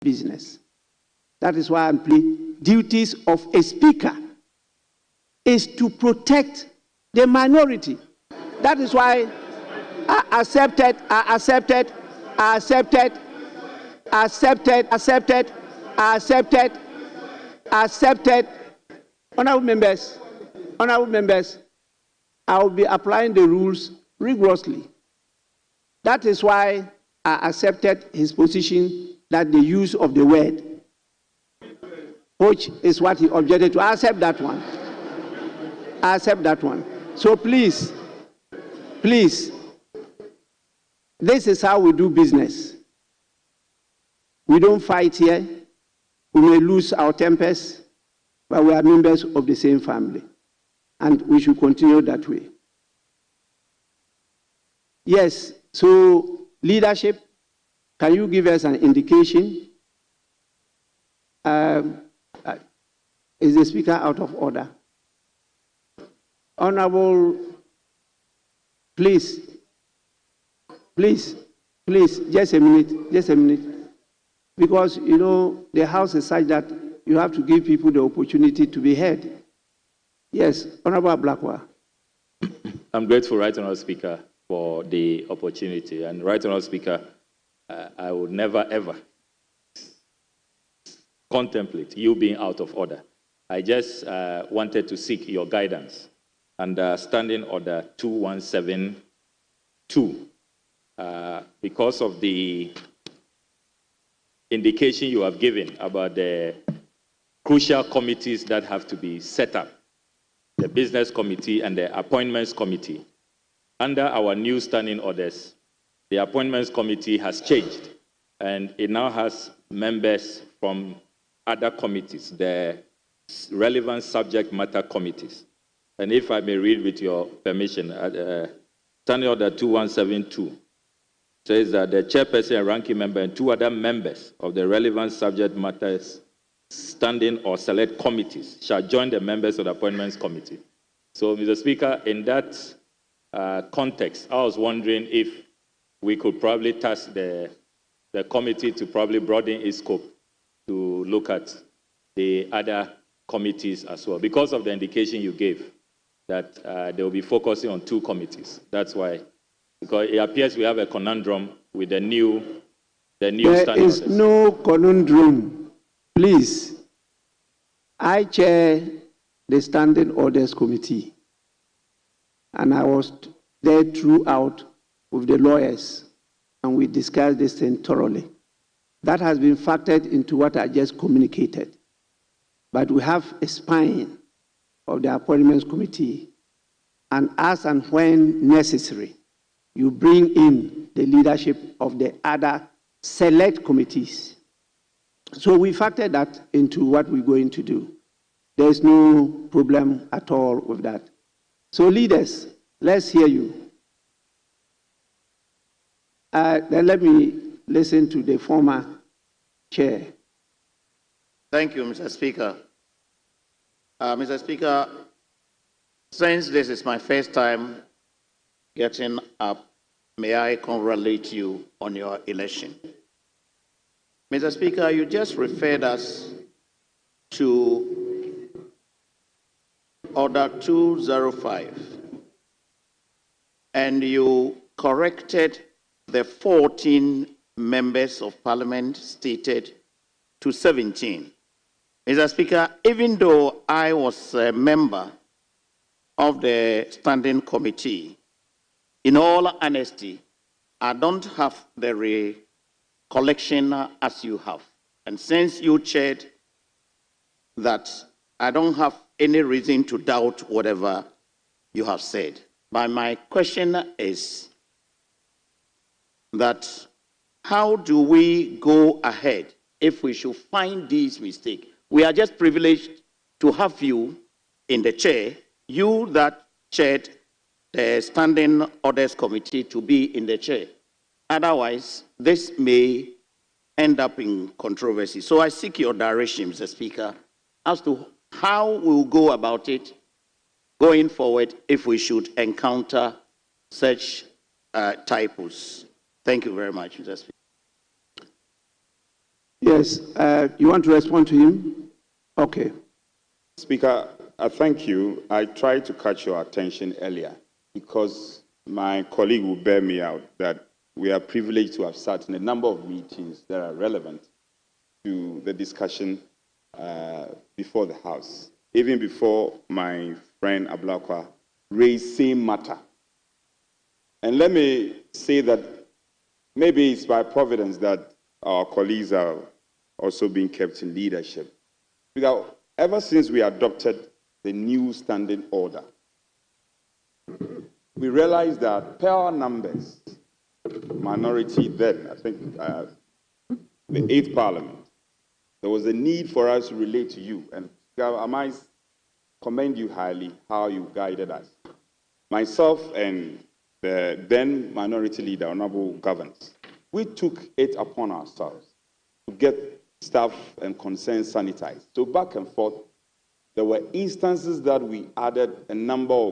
Business. That is why I'm playing duties of a speaker is to protect the minority. That is why I accepted. Honorable members, I will be applying the rules rigorously. That is why I accepted his position that the use of the word, which is what he objected to. I accept that one. So please, this is how we do business. We don't fight here. We may lose our tempers, but we are members of the same family. And we should continue that way. Yes, so leadership, can you give us an indication? Is the speaker out of order? Honorable, please, just a minute. Because, you know, the House is such that you have to give people the opportunity to be heard. Yes, Honorable Blackwell. I'm grateful, Right Honourable Speaker, for the opportunity. And Right Honourable Speaker, I would never, ever contemplate you being out of order. I just wanted to seek your guidance under Standing Order 2172. Because of the indication you have given about the crucial committees that have to be set up, the Business Committee and the Appointments Committee. Under our new standing orders, the Appointments Committee has changed, and it now has members from other committees, the relevant subject matter committees. And if I may read with your permission, Standing Order 2172 says that the chairperson and ranking member and two other members of the relevant subject matters standing or select committees shall join the members of the Appointments Committee. So, Mr. Speaker, in that context, I was wondering if we could probably task the committee to probably broaden its scope to look at the other committees as well, because of the indication you gave that they will be focusing on two committees. That's why, because it appears we have a conundrum with the new standing orders. There is no conundrum. Please, I chair the Standing Orders Committee, and I was there throughout with the lawyers, and we discussed this thing thoroughly. That has been factored into what I just communicated. But we have a spine of the Appointments Committee, and as and when necessary, you bring in the leadership of the other select committees. So we factor that into what we're going to do. There's no problem at all with that. So leaders, let's hear you. Then let me listen to the former chair. Thank you, Mr. Speaker. Mr. Speaker, since this is my first time getting up, may I congratulate you on your election. Mr. Speaker, you just referred us to Order 205, and you corrected the 14 members of Parliament stated to 17. Mr. Speaker, even though I was a member of the Standing Committee, in all honesty, I don't have the recollection as you have. And since you chaired that, I don't have any reason to doubt whatever you have said. But my question is that how do we go ahead if we should find these mistakes? We are just privileged to have you in the chair, you that chaired the Standing Orders Committee, to be in the chair. Otherwise, this may end up in controversy. So I seek your direction, Mr. Speaker, as to how we'll go about it going forward if we should encounter such typos. Thank you very much, Mr. Speaker. Yes, you want to respond to him? Okay. Speaker, thank you. I tried to catch your attention earlier because my colleague will bear me out that we are privileged to have sat in a number of meetings that are relevant to the discussion before the House, even before my friend Ablakwa raised same matter. And let me say that maybe it's by providence that our colleagues are also being kept in leadership. Because ever since we adopted the new standing order, we realized that per our numbers, minority then, I think the 8th Parliament, there was a need for us to relate to you. And I might commend you highly how you guided us. Myself and the then minority leader, Honorable Governors, we took it upon ourselves to get staff and concerns sanitized. So back and forth, there were instances that we added a number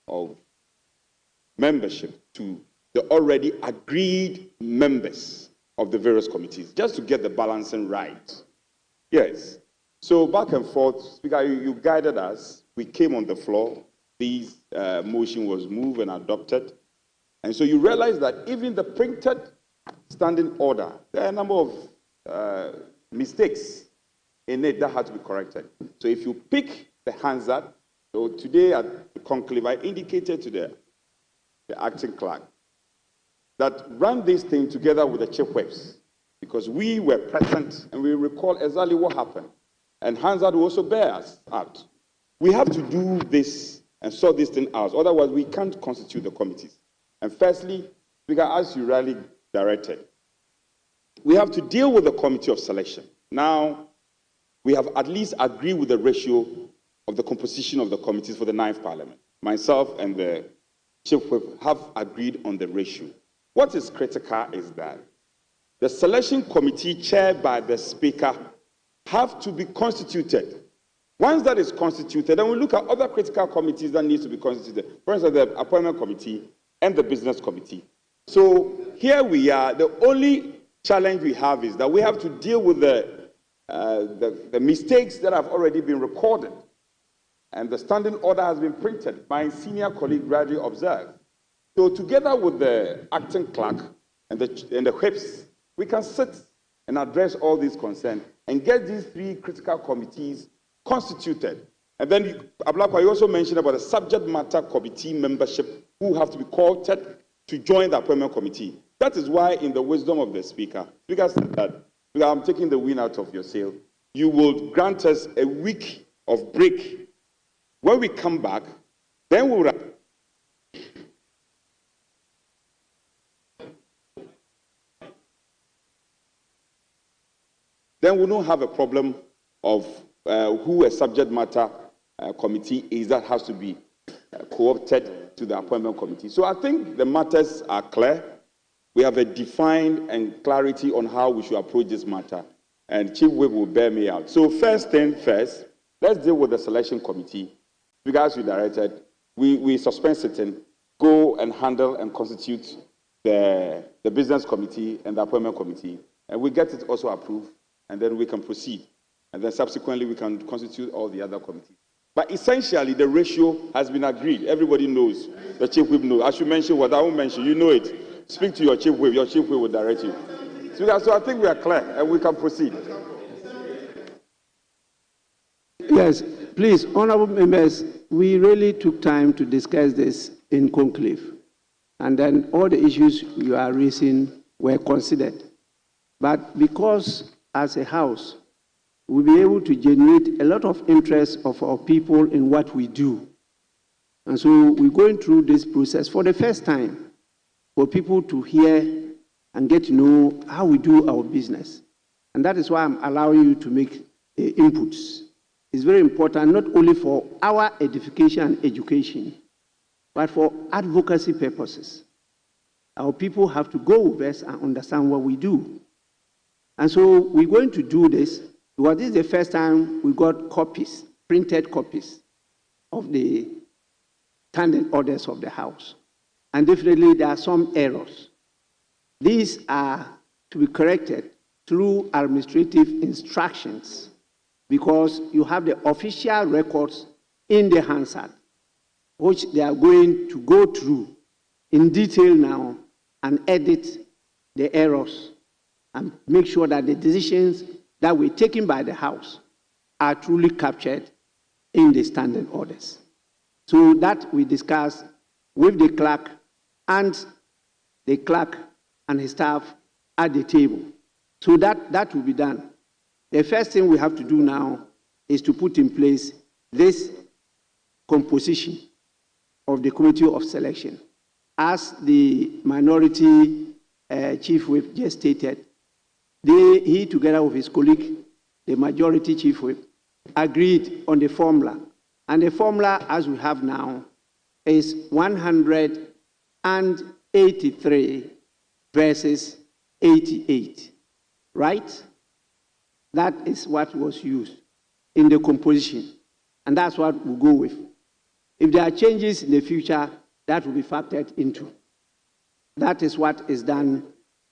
of membership to the already agreed members of the various committees, just to get the balancing right. Yes. So back and forth, Speaker, you guided us. We came on the floor. This motion was moved and adopted. And so you realize that even the printed standing order, there are a number of mistakes in it that had to be corrected. So if you pick the Hansard, so today at the conclave, I indicated to the acting clerk that ran this thing together with the chief whips, because we were present and we recall exactly what happened. And Hansard will also bear us out. We have to do this and sort this thing out, otherwise we can't constitute the committees. And firstly, because as you rightly directed, we have to deal with the committee of selection. Now, we have at least agreed with the ratio of the composition of the committees for the 9th Parliament. Myself and the Chief Whip have agreed on the ratio. What is critical is that the selection committee chaired by the Speaker have to be constituted. Once that is constituted, then we look at other critical committees that need to be constituted. For instance, the Appointment Committee and the Business Committee. So here we are. The only challenge we have is that we have to deal with the mistakes that have already been recorded. And the standing order has been printed. My senior colleague rightly observed. So together with the acting clerk and the whips, we can sit and address all these concerns and get these 3 critical committees constituted. And then, Ablakwa, you also mentioned about the subject matter committee membership who have to be courted to join the appointment committee. That is why, in the wisdom of the Speaker, because I'm taking the wind out of your sail, you will grant us a week of break. When we come back, then we will. Then we don't have a problem of who a subject matter committee is that has to be co-opted to the appointment committee. So I think the matters are clear. We have a defined and clarity on how we should approach this matter, and Chief Whip will bear me out. So first thing first, let's deal with the selection committee. Because we directed, we suspend sitting, go and handle and constitute the business committee and the appointment committee, and we get it also approved, and then we can proceed. And then subsequently, we can constitute all the other committees. But essentially, the ratio has been agreed. Everybody knows. The Chief Whip knows. I should mention what I won't mention. You know it. Speak to your Chief Whip. Your Chief Whip will direct you. So I think we are clear, and we can proceed. Yes, please, honorable members, we really took time to discuss this in conclave. And then all the issues you are raising were considered. But because as a House, we'll be able to generate a lot of interest of our people in what we do. And so we're going through this process for the first time for people to hear and get to know how we do our business. And that is why I'm allowing you to make inputs. It's very important, not only for our edification and education, but for advocacy purposes. Our people have to go with us and understand what we do. And so we're going to do this because this is the first time we got copies, printed copies of the standing orders of the House. And definitely there are some errors. These are to be corrected through administrative instructions, because you have the official records in the Hansard. which they are going to go through in detail now and edit the errors and make sure that the decisions that were taken by the House are truly captured in the standing orders. So that we discuss with the clerk and his staff at the table. So that will be done. The first thing we have to do now is to put in place this composition of the Committee of Selection. As the minority chief whip just stated, he together with his colleague, the majority chief whip, agreed on the formula. And the formula, as we have now, is 183 versus 88, right? That is what was used in the composition, and that's what we'll go with. If there are changes in the future, that will be factored into. That is what is done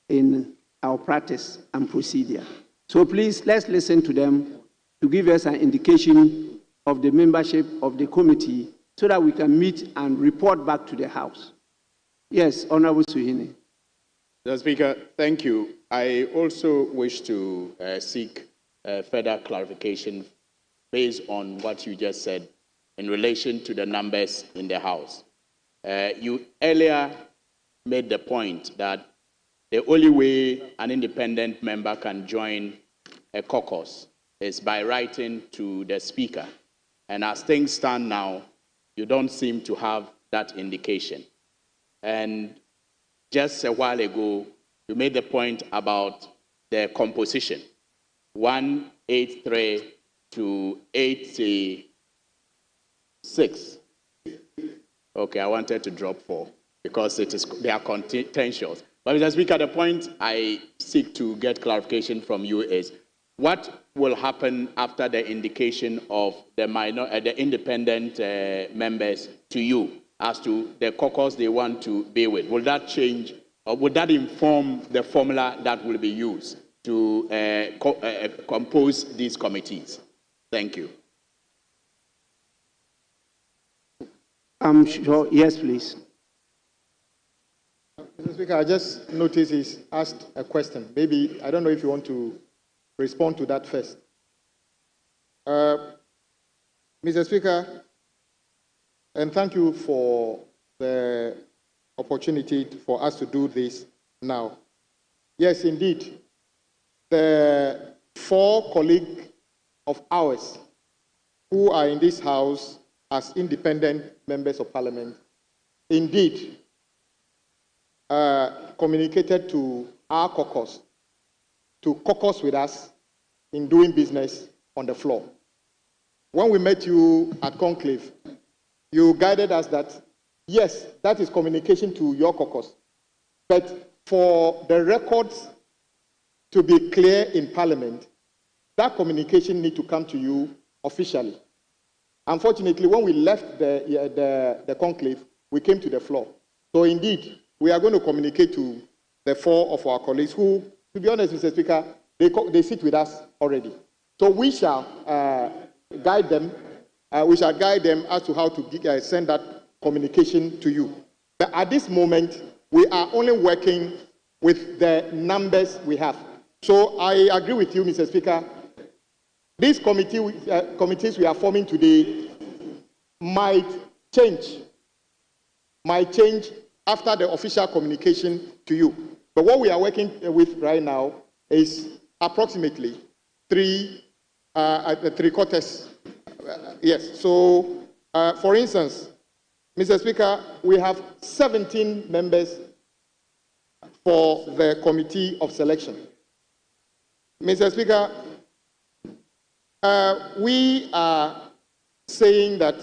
in our practice and procedure. So please, let's listen to them to give us an indication of the membership of the committee so that we can meet and report back to the House. Yes, Honorable Suhuyini. Mr. Speaker, thank you. I also wish to seek further clarification based on what you just said in relation to the numbers in the House. You earlier made the point that the only way an independent member can join a caucus is by writing to the Speaker. And as things stand now, you don't seem to have that indication. And just a while ago, you made the point about the composition, 183 to 86. Okay, I wanted to drop 4 because they are contentious. But Mr. Speaker, the point I seek to get clarification from you is, what will happen after the indication of the independent members to you as to the caucus they want to be with? Will that change, or would that inform the formula that will be used to compose these committees? Thank you. I'm sure, yes, please. Mr. Speaker, I just noticed he's asked a question. Maybe, I don't know if you want to respond to that first. Mr. Speaker, and thank you for the opportunity for us to do this now. Yes, indeed, the 4 colleagues of ours who are in this House as independent members of Parliament, indeed, communicated to our caucus to caucus with us in doing business on the floor. When we met you at Conclave, you guided us that, yes, that is communication to your caucus, but for the records to be clear in Parliament, that communication needs to come to you officially. Unfortunately, when we left the Conclave, we came to the floor. So indeed, we are going to communicate to the 4 of our colleagues who, to be honest, Mr. Speaker, they sit with us already. So we shall guide them. We shall guide them as to how to send that communication to you. But at this moment, we are only working with the numbers we have. So I agree with you, Mr. Speaker. These committees we are forming today might change after the official communication to you. But what we are working with right now is approximately 3 quarters. Yes, so for instance, Mr. Speaker, we have 17 members for the Committee of Selection. Mr. Speaker, we are saying that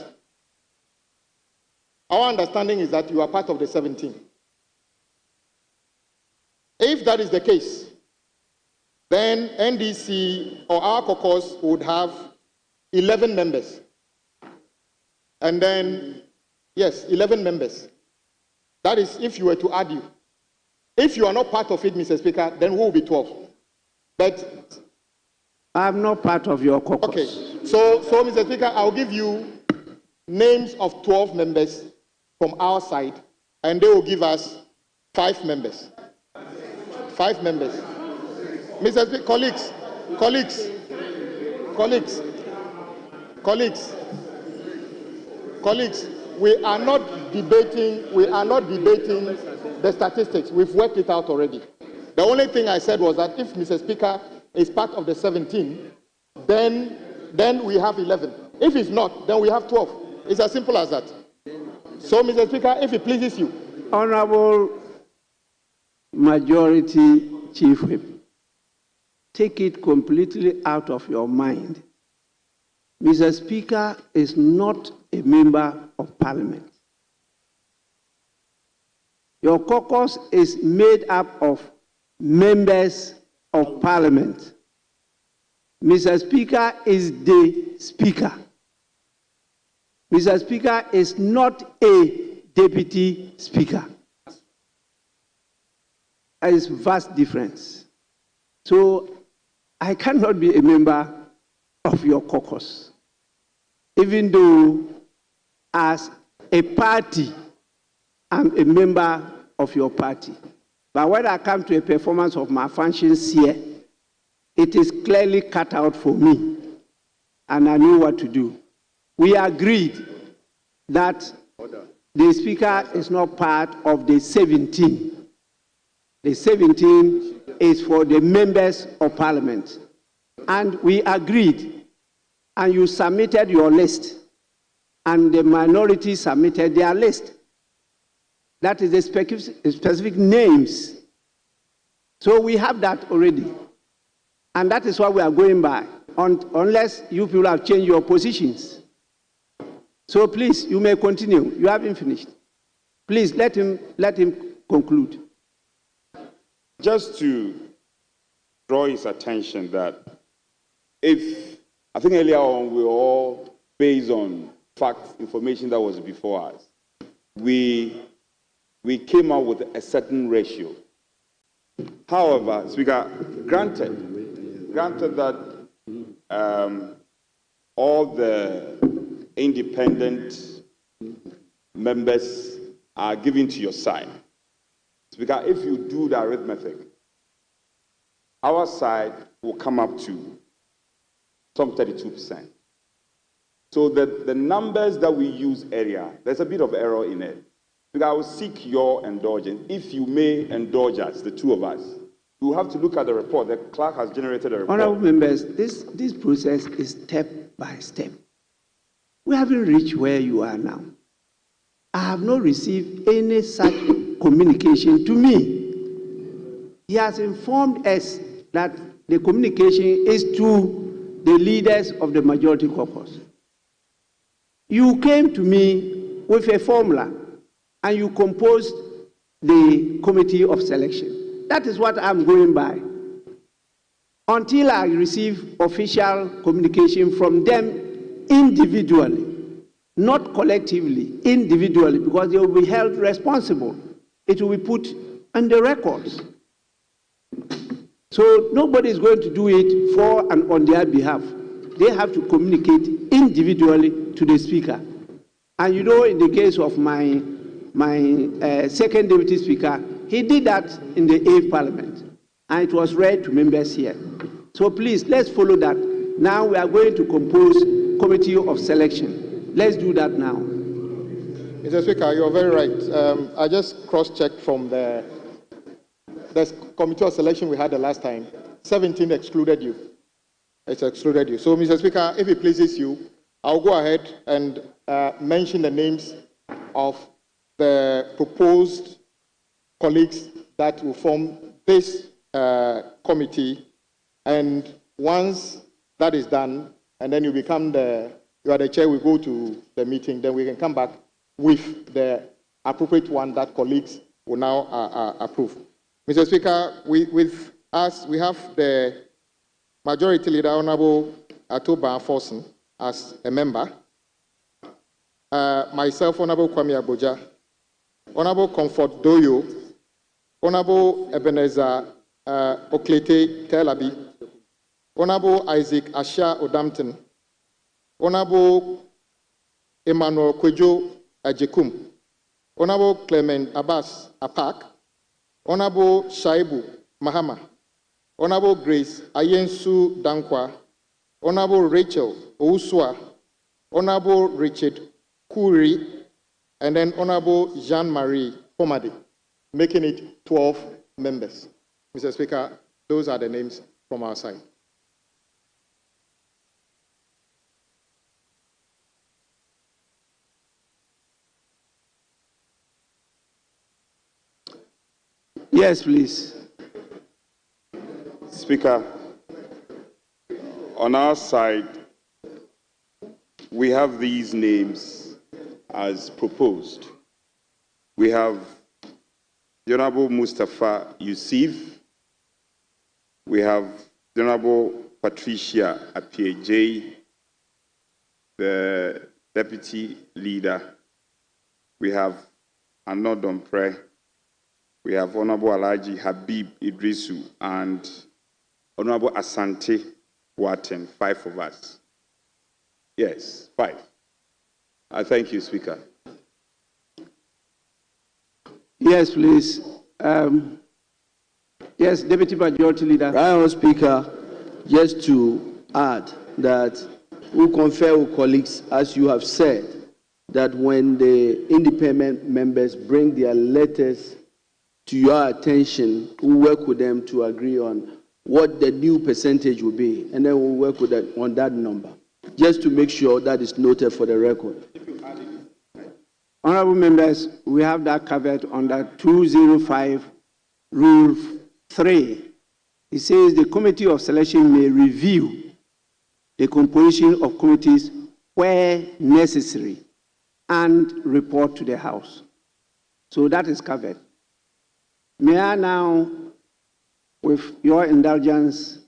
our understanding is that you are part of the 17. If that is the case, then NDC or our caucus would have 11 members. And then, yes, 11 members. That is if you were to add you. If you are not part of it, Mr. Speaker, then we will be 12. But I'm not part of your caucus. Okay. So Mr. Speaker, I'll give you names of 12 members from our side, and they will give us 5 members. 5 members. Mr. Speaker, colleagues, we are not debating the statistics. We've worked it out already. The only thing I said was that if Mr. Speaker is part of the 17, then we have 11. If it's not, then we have 12. It's as simple as that. So, Mr. Speaker, if it pleases you. Honorable Majority Chief Whip, take it completely out of your mind. Mr. Speaker is not a member of Parliament. Your caucus is made up of members of Parliament. Mr. Speaker is the Speaker. Mr. Speaker is not a Deputy Speaker. There is vast difference. So I cannot be a member of your caucus, even though as a party, I'm a member of your party. But when I come to a performance of my functions here, it is clearly cut out for me, and I know what to do. We agreed that the Speaker is not part of the 17. The 17 is for the members of Parliament. And we agreed, and you submitted your list, and the minority submitted their list. That is the specific names. So we have that already. And that is what we are going by, unless you people have changed your positions. So please, you may continue. You haven't finished. Please let him conclude. Just to draw his attention that I think earlier on we were all based on facts, information that was before us. We came out with a certain ratio. However, Speaker, granted that all the independent members are given to your side. Speaker, if you do the arithmetic, our side will come up to some 32%. So the numbers that we use earlier, there's a bit of error in it. Because I will seek your indulgence. If you may indulge us, the two of us, you have to look at the report. The clerk has generated a report. Honorable members, this process is step by step. We haven't reached where you are now. I have not received any such communication to me. He has informed us that the communication is to the leaders of the majority caucus. You came to me with a formula and you composed the committee of selection. That is what I'm going by. Until I receive official communication from them individually, not collectively, individually, because they will be held responsible. It will be put on the records. So nobody is going to do it for and on their behalf. They have to communicate individually to the Speaker. And you know, in the case of my second Deputy Speaker, he did that in the 8th Parliament, and it was read to members here. So please, let's follow that. Now we are going to compose committee of selection. Let's do that now. Mr. Speaker, you're very right. I just cross-checked from the committee of selection we had the last time. 17 excluded you. It's excluded you. So, Mr. Speaker, if it pleases you, I'll go ahead and mention the names of the proposed colleagues that will form this committee. And once that is done, and then you are the chair, we go to the meeting, then we can come back with the appropriate one that colleagues will now approve. Mr. Speaker, with us, we have the Majority Leader, Honorable Atoba Forson, as a member. Myself, Honorable Kwame Abuja, Honorable Comfort Doyo, Honorable Ebenezer Oklete Telabi, Honorable Isaac Asha Odampton, Honorable Emmanuel Kwejo Ajekum, Honorable Clement Abbas Apak, Honorable Shaibu Mahama, Honorable Grace Ayensu Dankwa, Honorable Rachel Ouswa, Honorable Richard Kuri, and then Honorable Jean-Marie Pomade, making it 12 members. Mr. Speaker, those are the names from our side. Yes, please. Speaker, on our side, we have these names as proposed. We have Honorable Mustafa Yusuf. We have Honorable Patricia Appiah, the Deputy Leader. We have Arnaud Dompre. We have Honorable Alhaji Habib Idrisu and Honorable Asante Waten, 5 of us. Yes, 5. I thank you, Speaker. Yes, please. Yes, Deputy Majority Leader. Honorable Speaker, just to add that we confer with colleagues, as you have said, that when the independent members bring their letters to your attention, we'll work with them to agree on what the new percentage will be, and then we'll work with that, on that number, just to make sure that is noted for the record. Honorable members, we have that covered under 205 Rule 3. It says the Committee of Selection may review the composition of committees where necessary and report to the House. So that is covered. May I now, with your indulgence,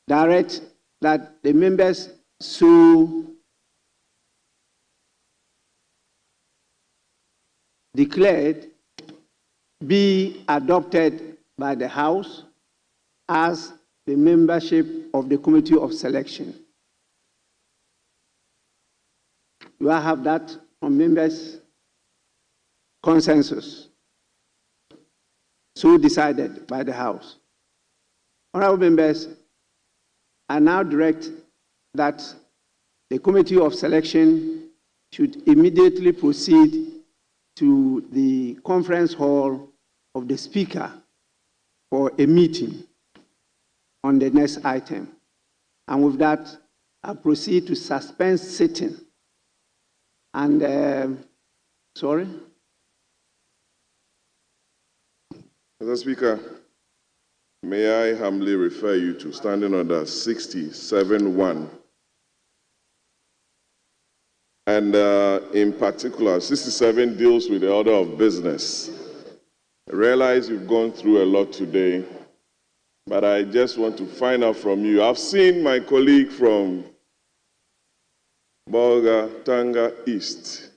direct that the members so declared be adopted by the House as the membership of the Committee of Selection. Do I have that from members? Consensus. So decided by the House. Honorable members, I now direct that the Committee of Selection should immediately proceed to the conference hall of the Speaker for a meeting on the next item. And with that, I proceed to suspend sitting. And, sorry? Mr. Speaker, may I humbly refer you to Standing Order 67-1. And in particular, 67 deals with the order of business. I realize you've gone through a lot today, but I just want to find out from you. I've seen my colleague from Bolga, Tanga East.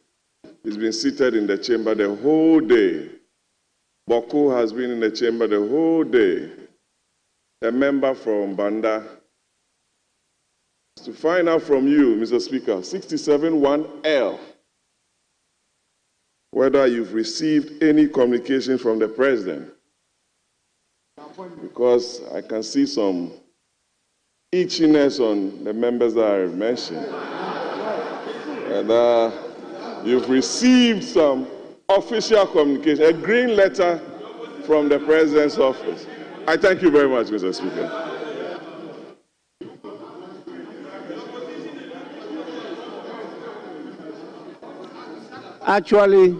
He's been seated in the chamber the whole day. Boko has been in the chamber the whole day. The member from Banda. To find out from you, Mr. Speaker, 67-1L, whether you've received any communication from the President. Because I can see some itchiness on the members that I mentioned. And you've received some official communication, a green letter from the President's office. I thank you very much, Mr. Speaker. Actually,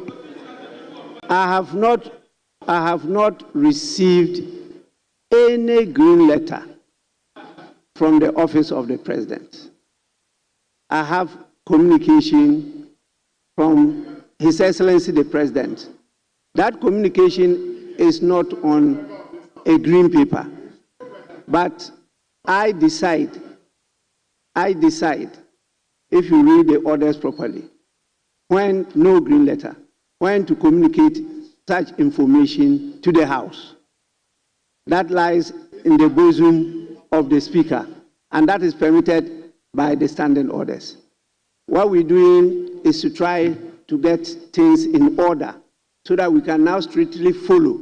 I have not received any green letter from the office of the President. I have communication from His Excellency the President. That communication is not on a green paper, but I decide, if you read the orders properly, when no green letter, when to communicate such information to the House. That lies in the bosom of the Speaker, and that is permitted by the standing orders. What we're doing is to try to get things in order so that we can now strictly follow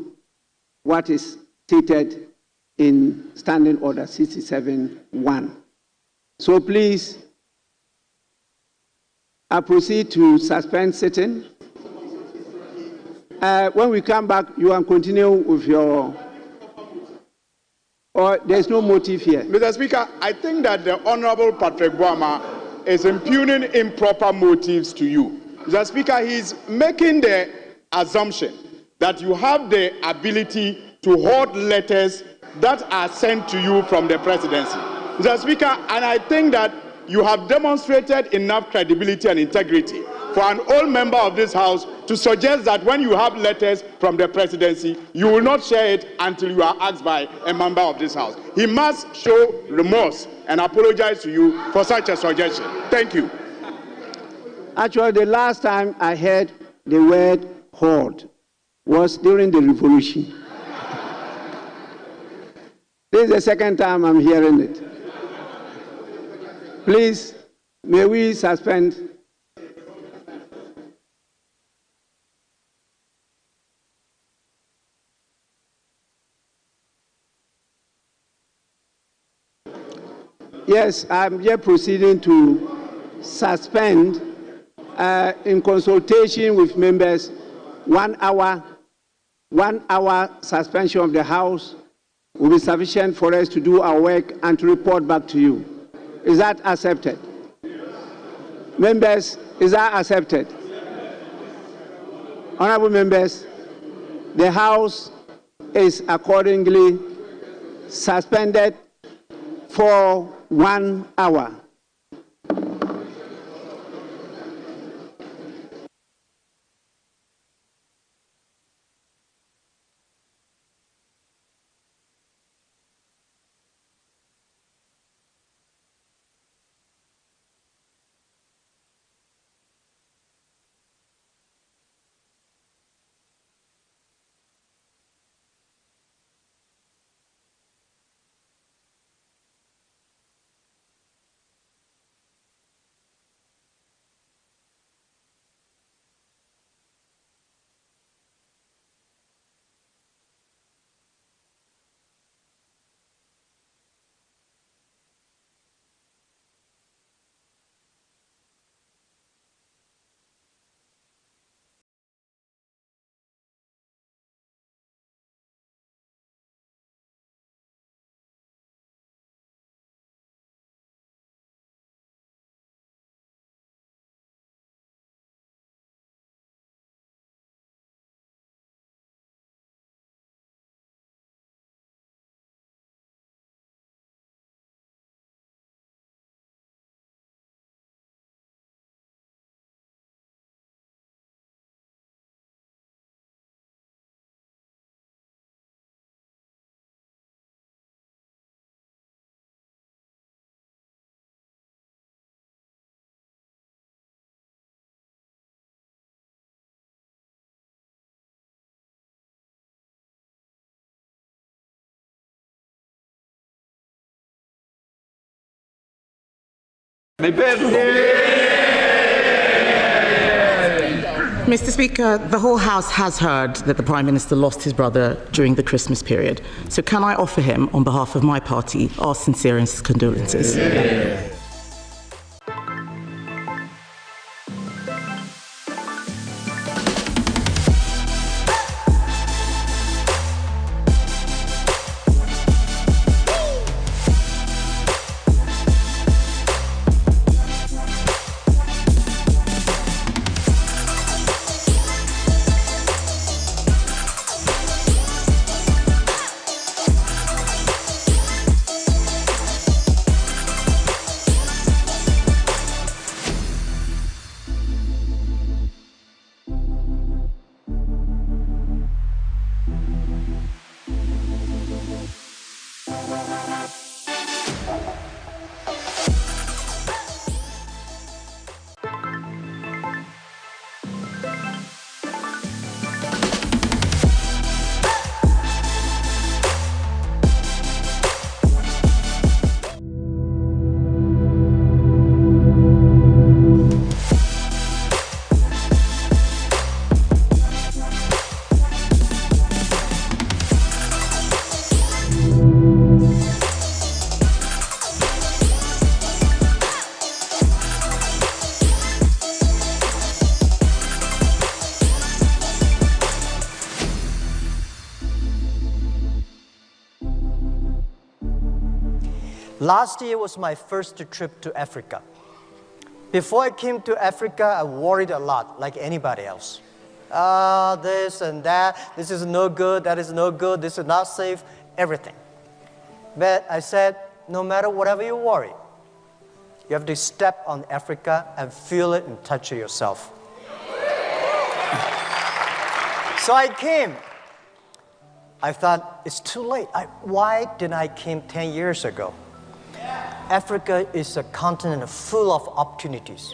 what is stated in Standing Order 67-1. So please, I proceed to suspend sitting. When we come back, you can continue with your... Or there's no motive here. Mr. Speaker, I think that the Honorable Patrick Boama is impugning improper motives to you. Mr. Speaker, he's making the assumption that you have the ability to hold letters that are sent to you from the presidency. Mr. Speaker, and I think that you have demonstrated enough credibility and integrity for an old member of this House to suggest that when you have letters from the presidency, you will not share it until you are asked by a member of this House. He must show remorse and apologize to you for such a suggestion. Thank you. Actually, the last time I heard the word hoard was during the revolution. This is the second time I'm hearing it. Please, may we suspend? Yes, I'm here proceeding to suspend in consultation with members 1 hour suspension of the House will be sufficient for us to do our work and to report back to you. Is that accepted? Members, is that accepted? Honorable members, the House is accordingly suspended for 1 hour. Mr. Speaker, the whole House has heard that the Prime Minister lost his brother during the Christmas period. So can I offer him, on behalf of my party, our sincerest condolences? Yeah. Last year was my first trip to Africa. Before I came to Africa, I worried a lot, like anybody else. This and that, this is no good, that is no good, this is not safe, everything. But I said, no matter whatever you worry, you have to step on Africa and feel it and touch it yourself. So I came. I thought, it's too late. Why didn't I come 10 years ago? Africa is a continent full of opportunities.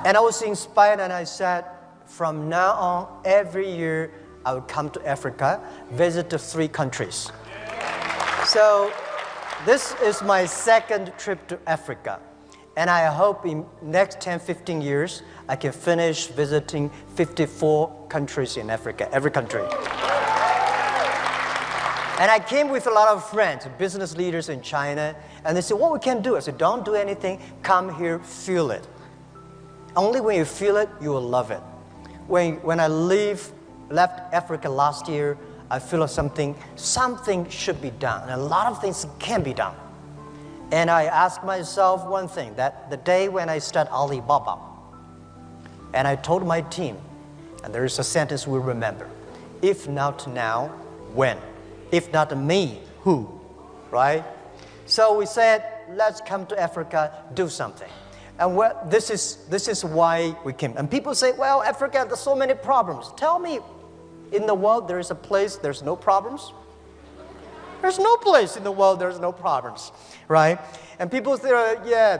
And I was inspired and I said, from now on, every year I will come to Africa, visit the 3 countries. So this is my second trip to Africa. And I hope in next 10, 15 years, I can finish visiting 54 countries in Africa, every country. And I came with a lot of friends, business leaders in China, and they said, what we can do? I said, don't do anything, come here, feel it. Only when you feel it, you will love it. When I left Africa last year, I feel like something should be done, and a lot of things can be done. And I asked myself one thing, that the day when I start Alibaba, and I told my team, and there is a sentence we remember, if not now, when? If not me, who? Right? So we said, let's come to Africa, do something. And this is why we came. And people say, well, Africa, there's so many problems. Tell me, in the world there is a place there's no problems? There's no place in the world there's no problems, right? And people say, yeah.